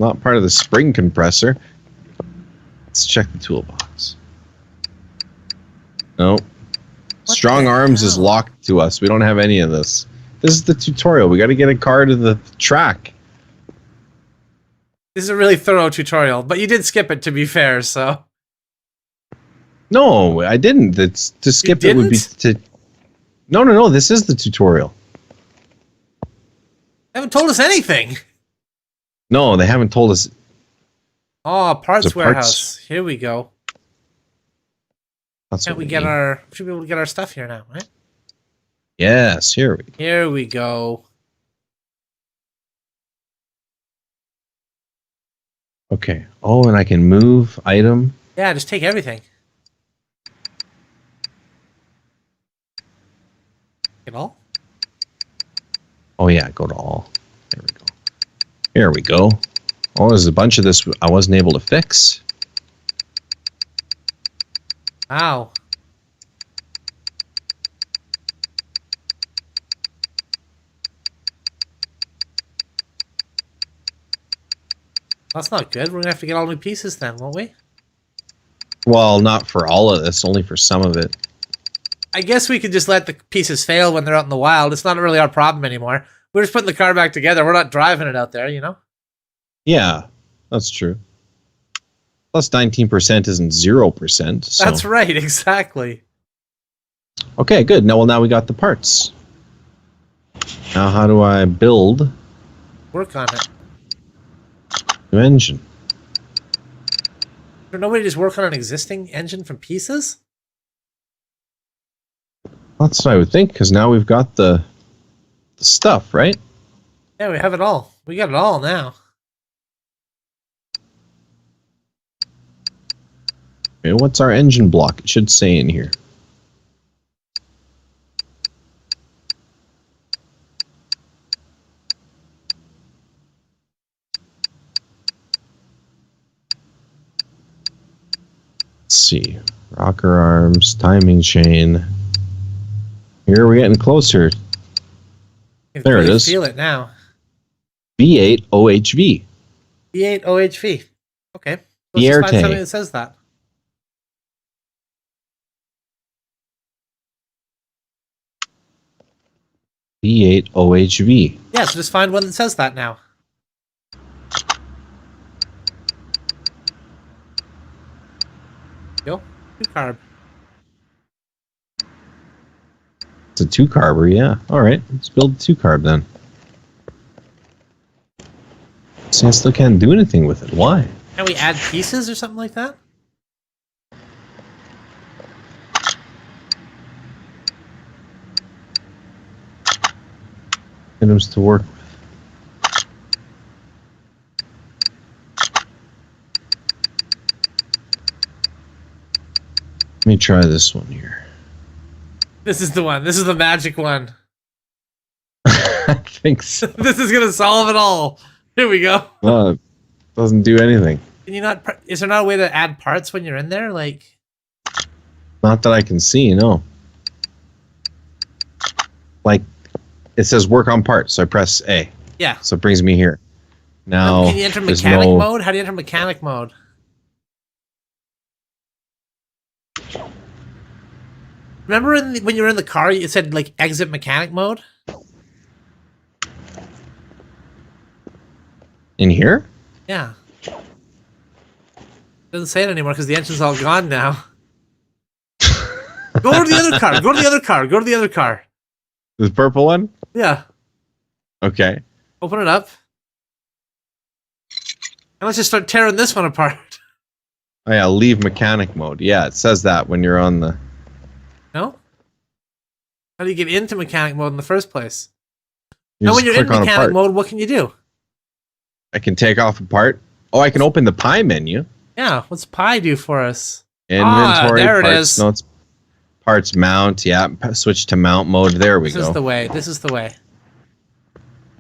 Not part of the spring compressor. Let's check the toolbox. No. Strong arms is locked to us. We don't have any of this. This is the tutorial. We got to get a car to the track. This is a really thorough tutorial, but you did skip it to be fair, so. No, I didn't. It's to skip it would be to. No. This is the tutorial. They haven't told us anything. No, they haven't told us. Oh, parts warehouse. Here we go. Can't we get our? Should be able to get our stuff here now, right? Yes, here we go. Okay. Oh, and I can move item. Yeah, just take everything. Take it all? Oh yeah, go to all. There we go. Here we go. Oh, there's a bunch of this I wasn't able to fix. Wow. That's not good. We're gonna have to get all new pieces then, won't we? Well, not for all of this, only for some of it. I guess we could just let the pieces fail when they're out in the wild. It's not really our problem anymore. We're just putting the car back together. We're not driving it out there, you know? Yeah, that's true. Plus 19% isn't 0%. So. That's right, exactly. Okay, good. Now we got the parts. Now how do I build? Work on it. New engine. Can nobody just work on an existing engine from pieces? That's what I would think, because now we've got the stuff, right? Yeah, we have it all. We got it all now. Okay, what's our engine block? It should say in here. Let's see. Rocker arms, timing chain. Here we're getting closer. There it is. Feel it now. V8 OHV. V8 OHV. Okay. The air Let's find something tank. that says that. V8 OHV. Yeah, so just find one that says that now. Yo, 2-carb. It's a 2-carber, yeah. All right, let's build a 2-carb then. See, I still can't do anything with it. Why? Can we add pieces or something like that? Items to work with. Let me try this one here. This is the one. This is the magic one. I think so. This is gonna solve it all. Here we go. Well, it doesn't do anything. Can you not? Is there not a way to add parts when you're in there? Like, Not that I can see, no. Like, it says work on parts, so I press A. yeah. So it brings me here. Now, Can you enter there's mechanic no- mode? How do you enter mechanic mode? Remember when you were in the car, it said like exit mechanic mode? In here? Yeah. Doesn't say it anymore because the engine's all gone now. Go to the other car. Go to the other car. Go to the other car. The purple one? Yeah. Okay. Open it up. And let's just start tearing this one apart. Oh yeah, leave mechanic mode. Yeah, it says that when you're on the... No? How do you get into mechanic mode in the first place? You Now, just when you're in click on a mechanic part. mode, what can you do? I can take off a part. Oh, I can open the pie menu. Yeah, what's Pi do for us? Inventory, there it parts, is. notes, parts, mount. Yeah, switch to mount mode. There we This go. is the way. This is the way.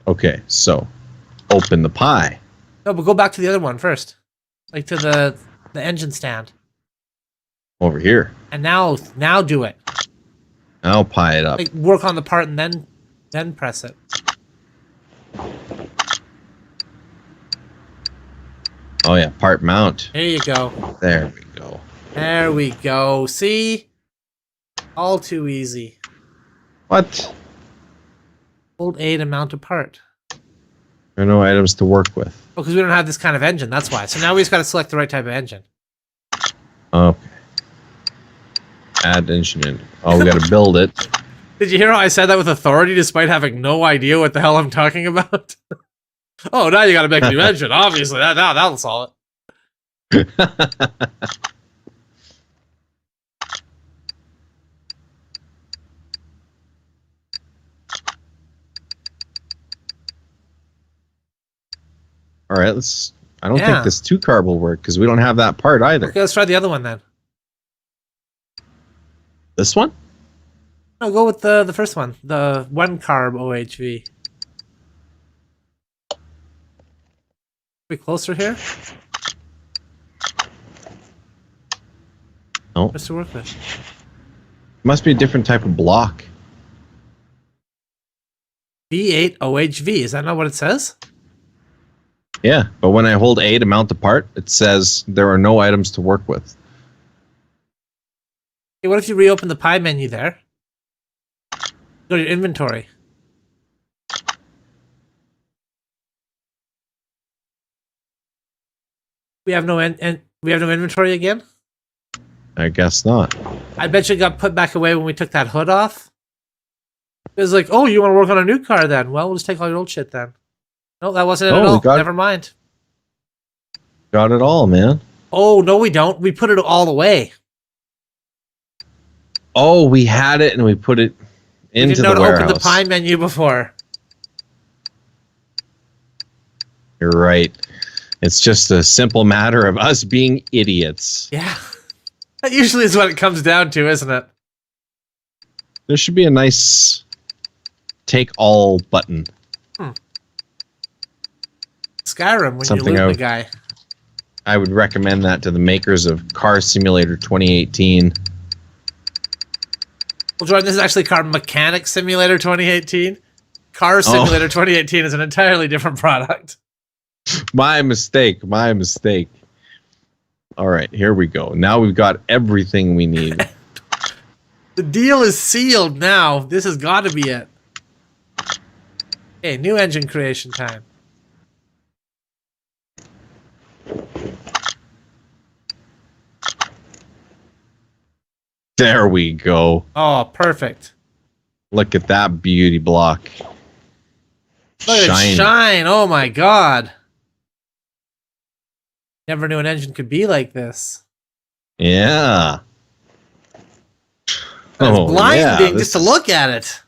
Okay, so open the pie. No, but go back to the other one first. Like to the engine stand. Over here. And now do it. I'll pie it up. Like work on the part and then press it. Oh yeah, part mount. There you go. There we go. There we go. See? All too easy. What? Hold A to mount a part. There are no items to work with. Oh, because we don't have this kind of engine, that's why. So now we just got to select the right type of engine. Okay. Add engine in. Oh, we got to build it. Did you hear how I said that with authority despite having no idea what the hell I'm talking about? Oh, now you got to make a new engine. Obviously, that'll solve it. All right, let's. I don't Yeah. think this 2-carb will work because we don't have that part either. Okay, let's try the other one then. This one? No, go with the first one, the 1-carb OHV. Be closer here. No. What's to work with? Must be a different type of block. V8 OHV. Is that not what it says? Yeah, but when I hold A to mount the part, it says there are no items to work with. Okay, what if you reopen the pie menu there? Go to your inventory. We have no we have no inventory again? I guess not. I bet you it got put back away when we took that hood off. It was like, oh, you want to work on a new car then? Well, we'll just take all your old shit then. No, that wasn't it Oh, at we all. got- Never mind. Got it all, man. Oh, no, we don't. We put it all away. Oh, we had it and we put it We into didn't know the to warehouse. open the pie menu before. You're right. It's just a simple matter of us being idiots. Yeah. That usually is what it comes down to, isn't it? There should be a nice take all button. Skyrim, when Something you're looting I've- the guy. I would recommend that to the makers of Car Simulator 2018. Well, Jordan, this is actually Car Mechanic Simulator 2018. Car Simulator 2018 is an entirely different product. My mistake. My mistake. All right, here we go. Now we've got everything we need. The deal is sealed now. This has got to be it. Okay, new engine creation time. There we go. Oh, perfect. Look at that beauty block. Look at it Shiny. shine. Oh my god. Never knew an engine could be like this. Yeah. It's Oh, blinding yeah. just to This is look at it.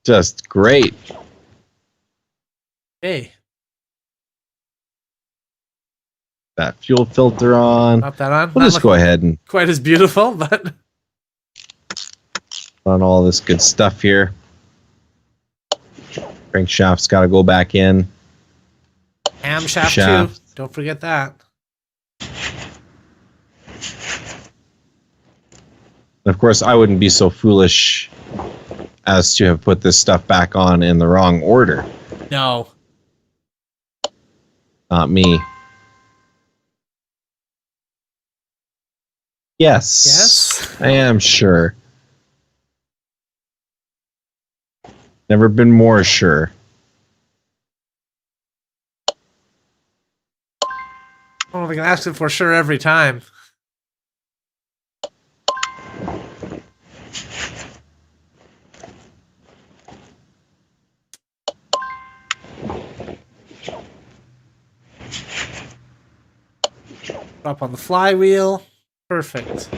just great. Hey, That fuel filter on. not that on. We'll Not just go ahead and quite as beautiful, but on all this good stuff here. Crankshaft's got to go back in. camshaft Shaft. too. Don't forget that. And of course, I wouldn't be so foolish as to have put this stuff back on in the wrong order. No. Not me. Yes. Yes? I am sure. Never been more sure. I don't know if I can ask it for sure every time. Up on the flywheel. Perfect.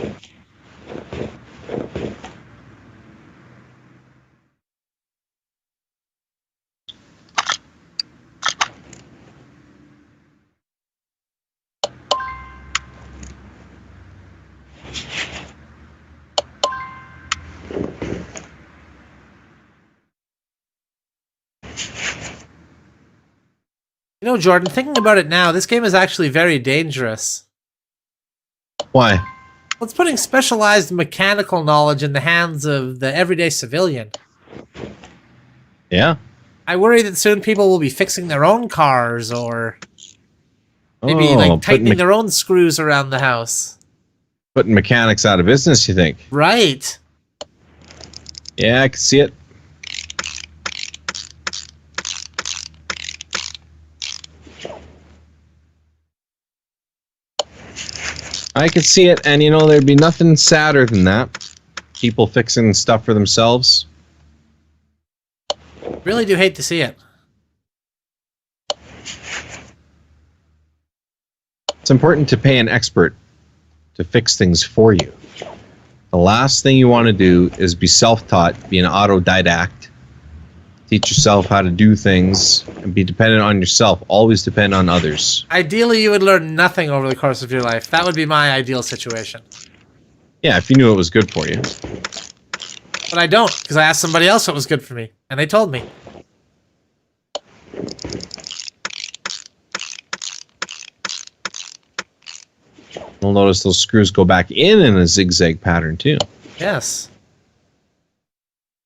You know, Jordan, thinking about it now, this game is actually very dangerous. Why? Well, it's putting specialized mechanical knowledge in the hands of the everyday civilian. Yeah. I worry that soon people will be fixing their own cars or maybe like tightening their own screws around the house. Putting mechanics out of business, you think? Right. Yeah, I can see it. I could see it, and you know, there'd be nothing sadder than that. People fixing stuff for themselves. Really do hate to see it. It's important to pay an expert to fix things for you. The last thing you want to do is be self-taught, be an autodidact, teach yourself how to do things, and be dependent on yourself. Always depend on others. Ideally, you would learn nothing over the course of your life. That would be my ideal situation. Yeah, if you knew it was good for you. But I don't, because I asked somebody else what was good for me, and they told me. You'll notice those screws go back in a zigzag pattern too. Yes.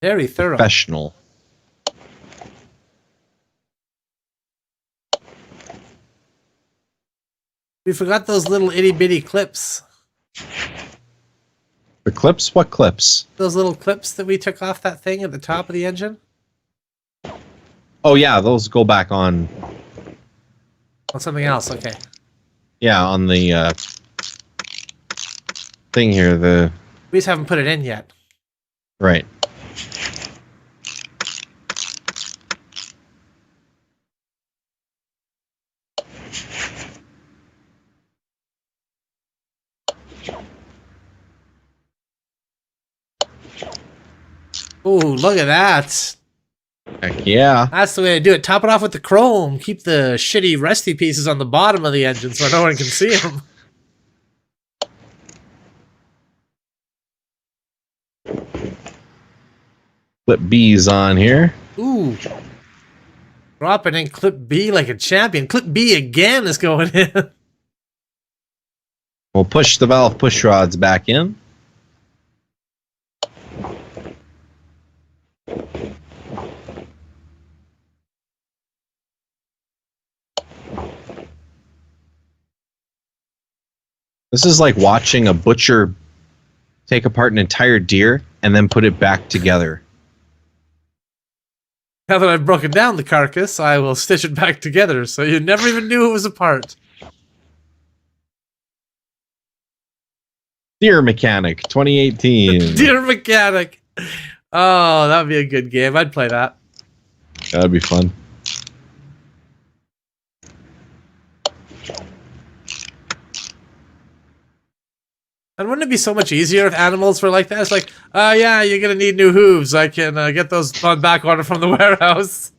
Very thorough. Professional. We forgot those little itty-bitty clips. The clips? What clips? Those little clips that we took off that thing at the top of the engine? Oh yeah, those go back on. On something else, okay. Yeah, on the thing here. The We just haven't put it in yet. right. Ooh, look at that. Heck yeah. That's the way to do it. Top it off with the chrome. Keep the shitty rusty pieces on the bottom of the engine so no one can see them. Clip B's on here. Ooh. Dropping in clip B like a champion. Clip B again is going in. We'll push the valve push rods back in. This is like watching a butcher take apart an entire deer and then put it back together. Now that I've broken down the carcass, I will stitch it back together so you never even knew it was a part. Deer Mechanic 2018. Deer Mechanic. Oh, that would be a good game. I'd play that. That'd be fun. And wouldn't it be so much easier if animals were like that? It's like, yeah, you're going to need new hooves. I can get those on back order from the warehouse.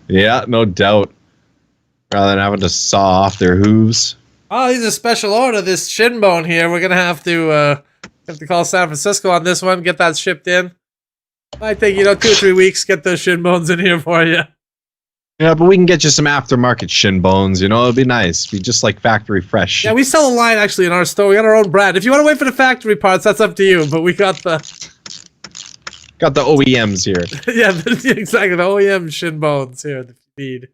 Yeah, no doubt. Rather than having to saw off their hooves. Oh, these are special order. This shin bone here. We're going to have to call San Francisco on this one. Get that shipped in. Might take, 2 or 3 weeks. Get those shin bones in here for you. Yeah, but we can get you some aftermarket shin bones. It'd be nice. Be just like factory fresh. Yeah, we sell a line actually in our store. We got our own brand. If you want to wait for the factory parts, that's up to you. But we got the OEMs here. yeah, exactly. The OEM shin bones here that you need.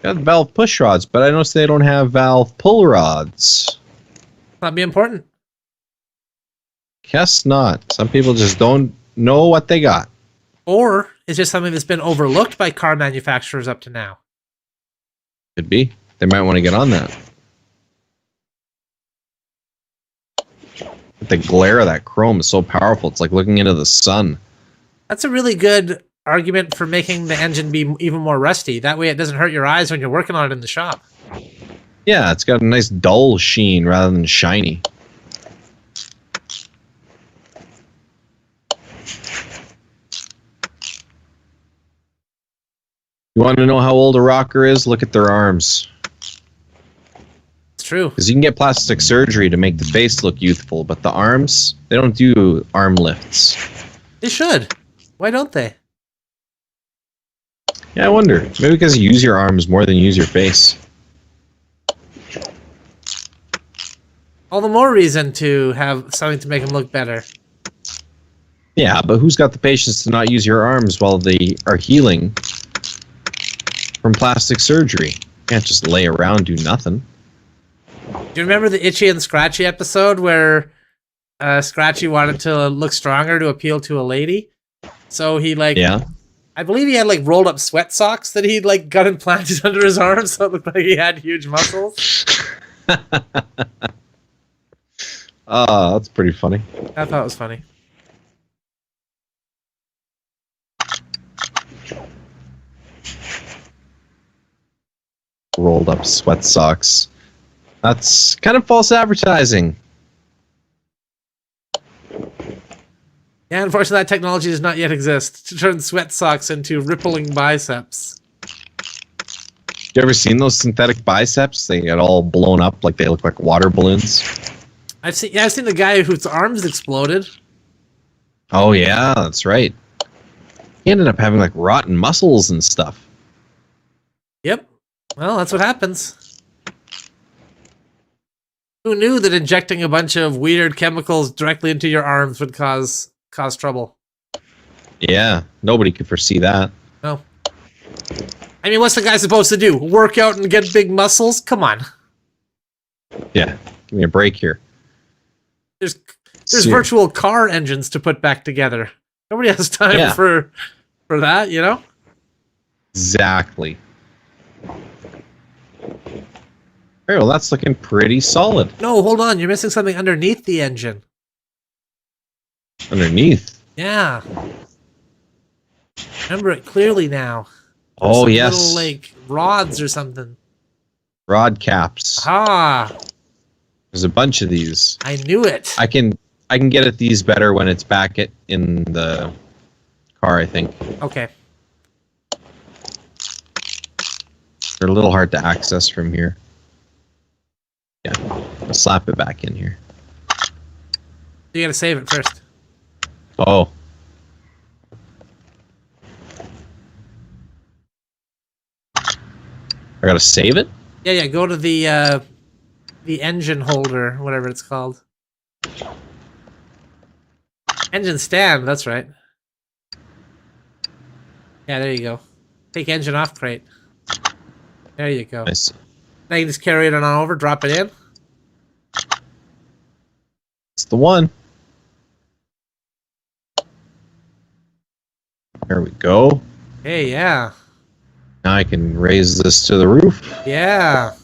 Got valve push rods, but I noticed they don't have valve pull rods. That'd be important. Guess not. Some people just don't know what they got. Or it's just something that's been overlooked by car manufacturers up to now. Could be. They might want to get on that. The glare of that chrome is so powerful. It's like looking into the sun. That's a really good argument for making the engine be even more rusty. That way it doesn't hurt your eyes when you're working on it in the shop. Yeah, it's got a nice dull sheen rather than shiny. You want to know how old a rocker is? Look at their arms. It's true. Because you can get plastic surgery to make the face look youthful, but the arms, they don't do arm lifts. They should. Why don't they? Yeah, I wonder. Maybe because you use your arms more than you use your face. All the more reason to have something to make them look better. Yeah, but who's got the patience to not use your arms while they are healing from plastic surgery? You can't just lay around, do nothing. Do you remember the Itchy and Scratchy episode where Scratchy wanted to look stronger to appeal to a lady? So he Yeah. I believe he had rolled up sweat socks that he'd got implanted under his arms, so it looked like he had huge muscles. Oh, that's pretty funny. I thought it was funny. Rolled up sweat socks. That's kind of false advertising. Yeah, unfortunately, that technology does not yet exist to turn sweat socks into rippling biceps. You ever seen those synthetic biceps? They get all blown up like they look like water balloons. I've seen the guy whose arms exploded. Oh yeah, that's right. He ended up having rotten muscles and stuff. Yep. Well, that's what happens. Who knew that injecting a bunch of weird chemicals directly into your arms would cause trouble? Yeah, nobody could foresee that. No. I mean, what's the guy supposed to do? Work out and get big muscles? Come on. Yeah, give me a break here. There's virtual car engines to put back together. Nobody has time for that, Exactly. All right, well, that's looking pretty solid. No, hold on. You're missing something underneath the engine. Underneath? Yeah. Remember it clearly now. Oh, some yes. little, rods or something. Rod caps. Ah, There's a bunch of these. I knew it. I can get at these better when it's back in the car, I think. Okay. They're a little hard to access from here. Yeah, I'll slap it back in here. You gotta save it first. Oh. I gotta save it? Yeah, go to the engine holder, whatever it's called. Engine stand, that's right. Yeah, there you go. Take engine off crate. There you go. I see. Now you can just carry it on over, drop it in. It's the one. There we go. Hey, yeah. Now I can raise this to the roof. Yeah.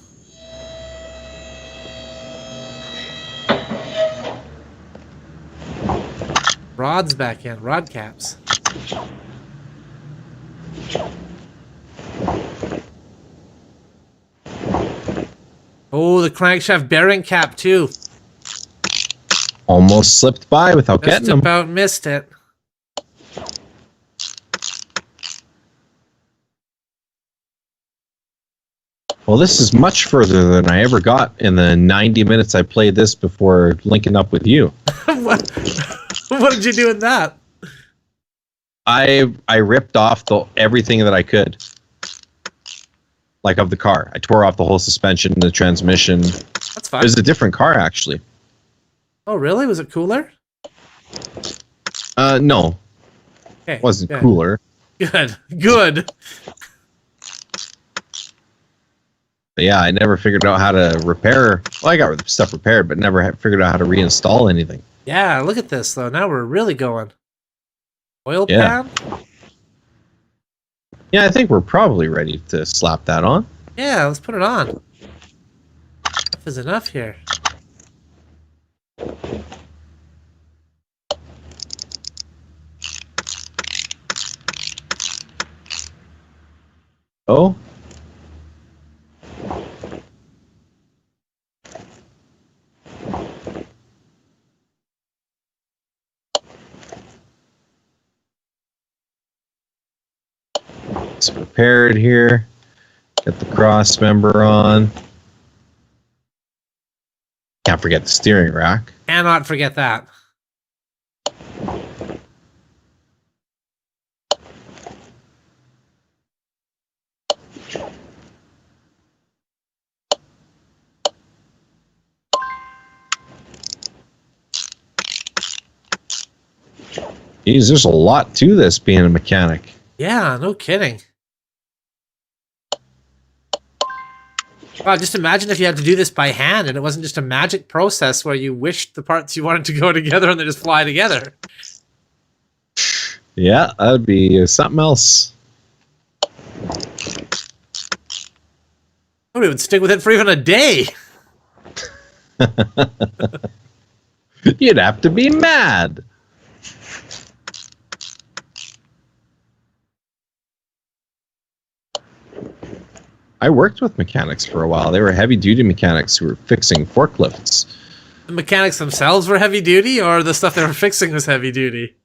Rods back in. Rod caps. Oh, the crankshaft bearing cap, too. Almost slipped by without getting Just them. about missed it. Well, this is much further than I ever got in the 90 minutes I played this before linking up with you. what did you do in that? I ripped off everything that I could. Like of the car. I tore off the whole suspension, the transmission. That's fine. It was a different car, actually. Oh, really? Was it cooler? No. Okay, It wasn't good. cooler. Good. Good. But yeah, I never figured out how to repair. Well, I got stuff repaired, but never figured out how to reinstall anything. Yeah, look at this, though. Now we're really going. Oil Yeah. pan? Yeah, I think we're probably ready to slap that on. Yeah, let's put it on. Enough is enough here. Oh? It's prepared here. Get the cross member on. Can't forget the steering rack. Cannot forget that. Geez, there's a lot to this being a mechanic. Yeah, no kidding. Wow, just imagine if you had to do this by hand and it wasn't just a magic process where you wished the parts you wanted to go together and they just fly together. Yeah, that'd be something else. Nobody would stick with it for even a day. You'd have to be mad. I worked with mechanics for a while. They were heavy-duty mechanics who were fixing forklifts. The mechanics themselves were heavy duty, or the stuff they were fixing was heavy duty?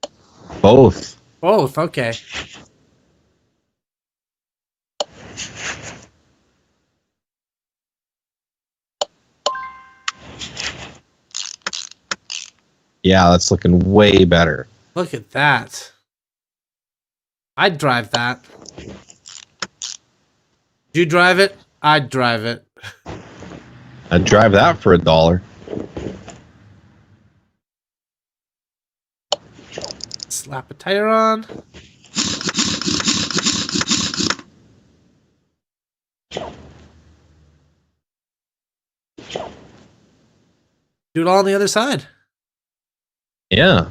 Both. Both, okay. Yeah, that's looking way better. Look at that. I'd drive that. You drive it, I'd drive it. I'd drive that for $1. Slap a tire on. Do it all on the other side. Yeah.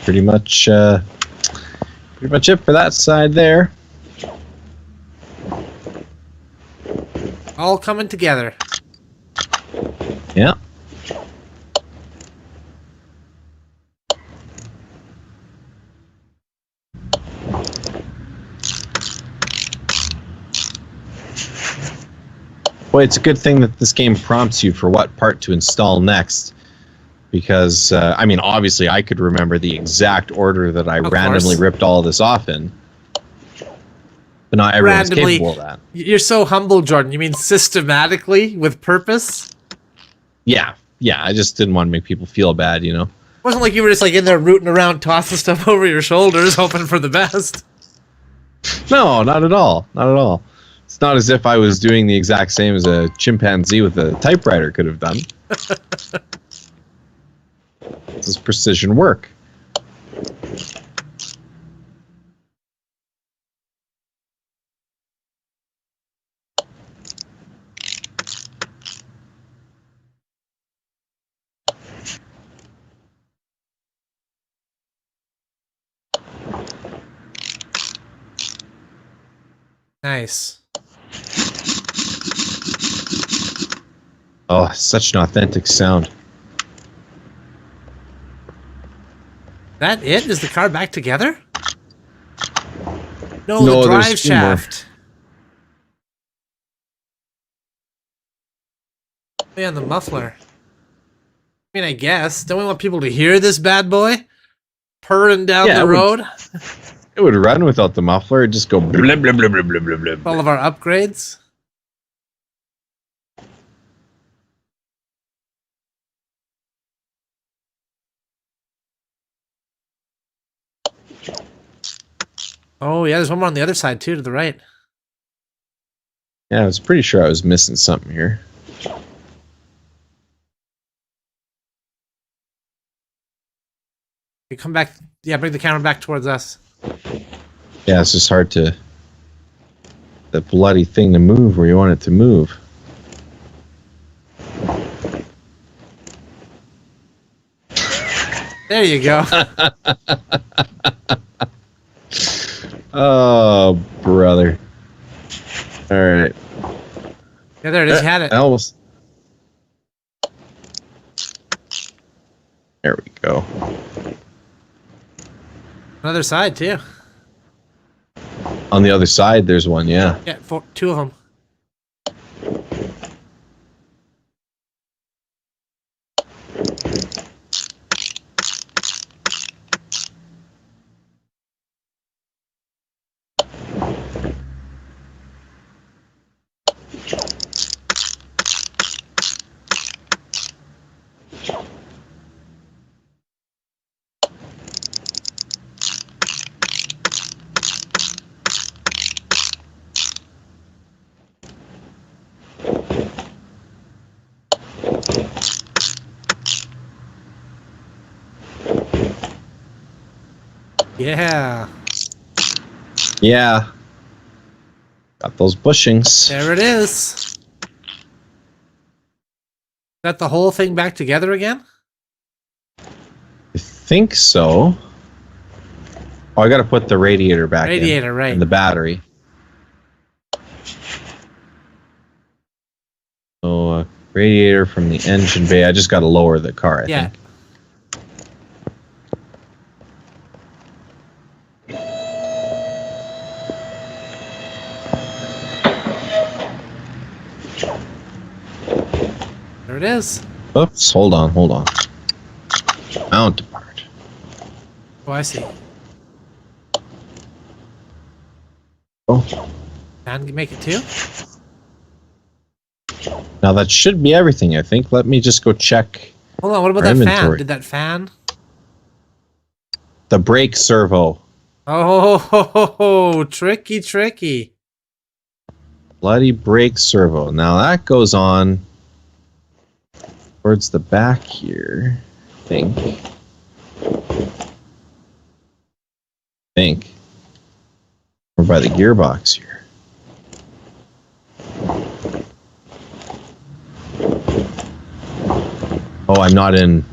Pretty much it for that side there. All coming together. Yeah. Boy, it's a good thing that this game prompts you for what part to install next. Because, I mean, obviously I could remember the exact order that I randomly ripped all of this off in. But not everyone's capable of that. You're so humble, Jordan. You mean systematically, with purpose? Yeah, I just didn't want to make people feel bad, you know? It wasn't like you were just like in there rooting around, tossing stuff over your shoulders, hoping for the best. No, not at all. Not at all. It's not as if I was doing the exact same as a chimpanzee with a typewriter could have done. This is precision work. Nice. Oh, such an authentic sound. That it? Is the car back together? No, No, the there's drive a few more. shaft. Oh, yeah, and the muffler. I mean, I guess. Don't we want people to hear this bad boy purring down Yeah, the road? It would run without the muffler. It'd just go blub, blub, blub, blub, blub, blub, blub. All of our upgrades. Oh, yeah, there's one more on the other side, too, to the right. Yeah, I was pretty sure I was missing something here. You come back. Yeah, bring the camera back towards us. Yeah, it's just hard to... The bloody thing to move where you want it to move. There you go. Oh, brother. All right. Yeah, there it is. You had it. I almost... There we go. Another side, too. On the other side, there's one, yeah. Yeah, two of them. Yeah. Yeah. Got those bushings. There it is. Got the whole thing back together again? I think so. Oh, I got to put the radiator back in. Radiator, right. And the battery. So, radiator from the engine bay. I just got to lower the car, I think. There it is. Oops, hold on. Mount apart. Oh, I see. Oh. And make it too? Now that should be everything, I think. Let me just go check. Hold on, what about that fan? Did that fan? The brake servo. Oh, tricky, tricky. Bloody brake servo. Now that goes on towards the back here, I think. Or by the gearbox here. Oh, I'm not in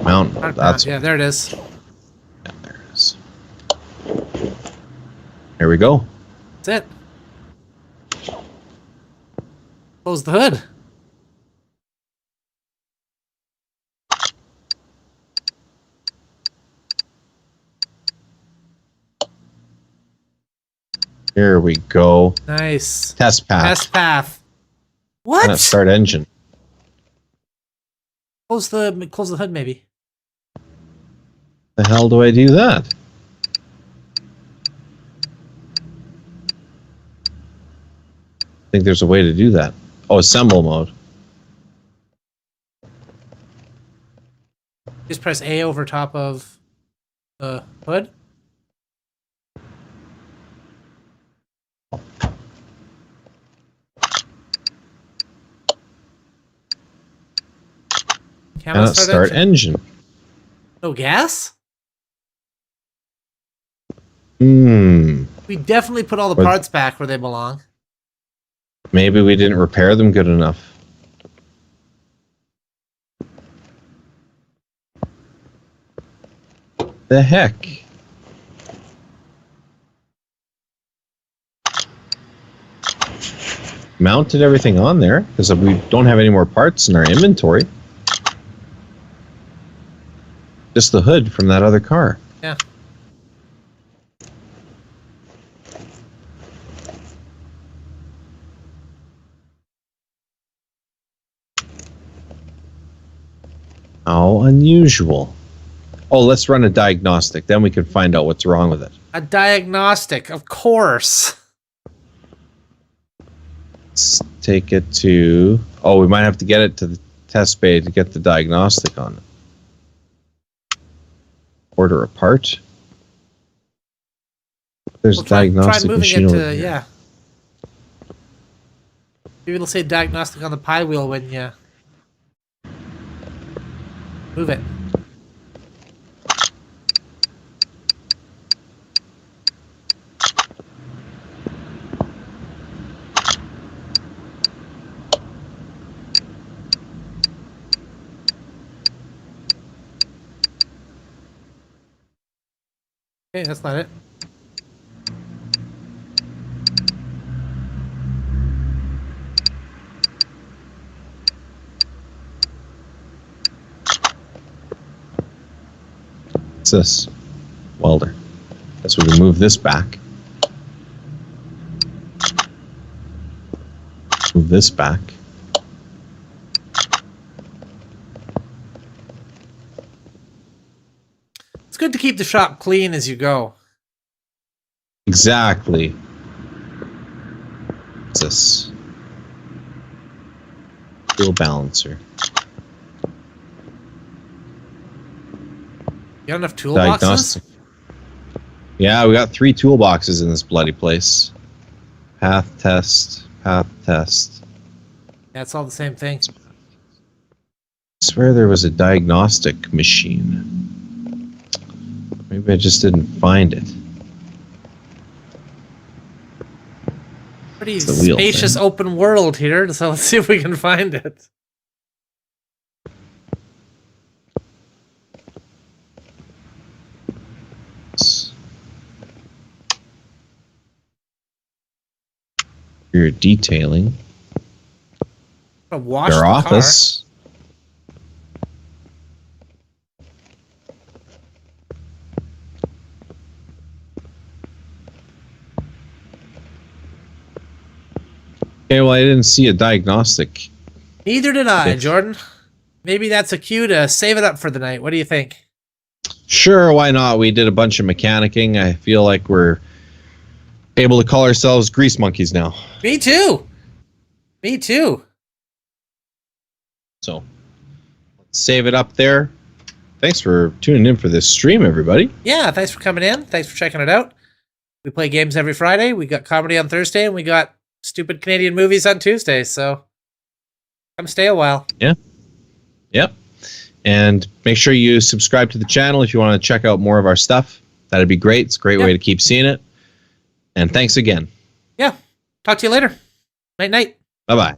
mount. That's yeah, there it is. Yeah, there it is. There we go. That's it. Close the hood. Here we go. Nice. Test path. Test path. What? Start engine. Close the hood, maybe. The hell do I do that? I think there's a way to do that. Oh, assemble mode. Just press A over top of the hood. Cannot start engine. No gas? Hmm. We definitely put all the parts back where they belong. Maybe we didn't repair them good enough. The heck? mounted everything on there because we don't have any more parts in our inventory. Just the hood from that other car. Yeah. How unusual. Oh, let's run a diagnostic. Then we can find out what's wrong with it. A diagnostic, of course. Let's take it to... Oh, we might have to get it to the test bay to get the diagnostic on it. Order a part. There's a diagnostic machine over here. Yeah. Maybe it'll say diagnostic on the pie wheel when you move it. Okay, that's not it. What's this? Welder. Guess we can move this back. Move this back. It's good to keep the shop clean as you go. Exactly. What's this? Fuel balancer. You got enough Diagnostic. toolboxes? Yeah, we got 3 toolboxes in this bloody place. Path test. Path test. Yeah, it's all the same thing. I swear there was a diagnostic machine. Maybe I just didn't find it. Pretty It's the wheel spacious thing. open world here, so let's see if we can find it. Your detailing. Wash Their the office. Okay, well, I didn't see a diagnostic. Car. Neither did I, Okay. Jordan. Maybe that's a cue to save it up for the night. What do you think? Sure, why not? We did a bunch of mechanicking. I feel like we're able to call ourselves grease monkeys now. Me too. Me too. So, let's save it up there. Thanks for tuning in for this stream, everybody. Yeah, thanks for coming in. Thanks for checking it out. We play games every Friday. We got comedy on Thursday, and we got stupid Canadian movies on Tuesday. So come stay a while. Yep. And make sure you subscribe to the channel if you want to check out more of our stuff. That'd be great. It's a great way to keep seeing it. And thanks again. Yeah. Talk to you later. Night, night. Bye-bye.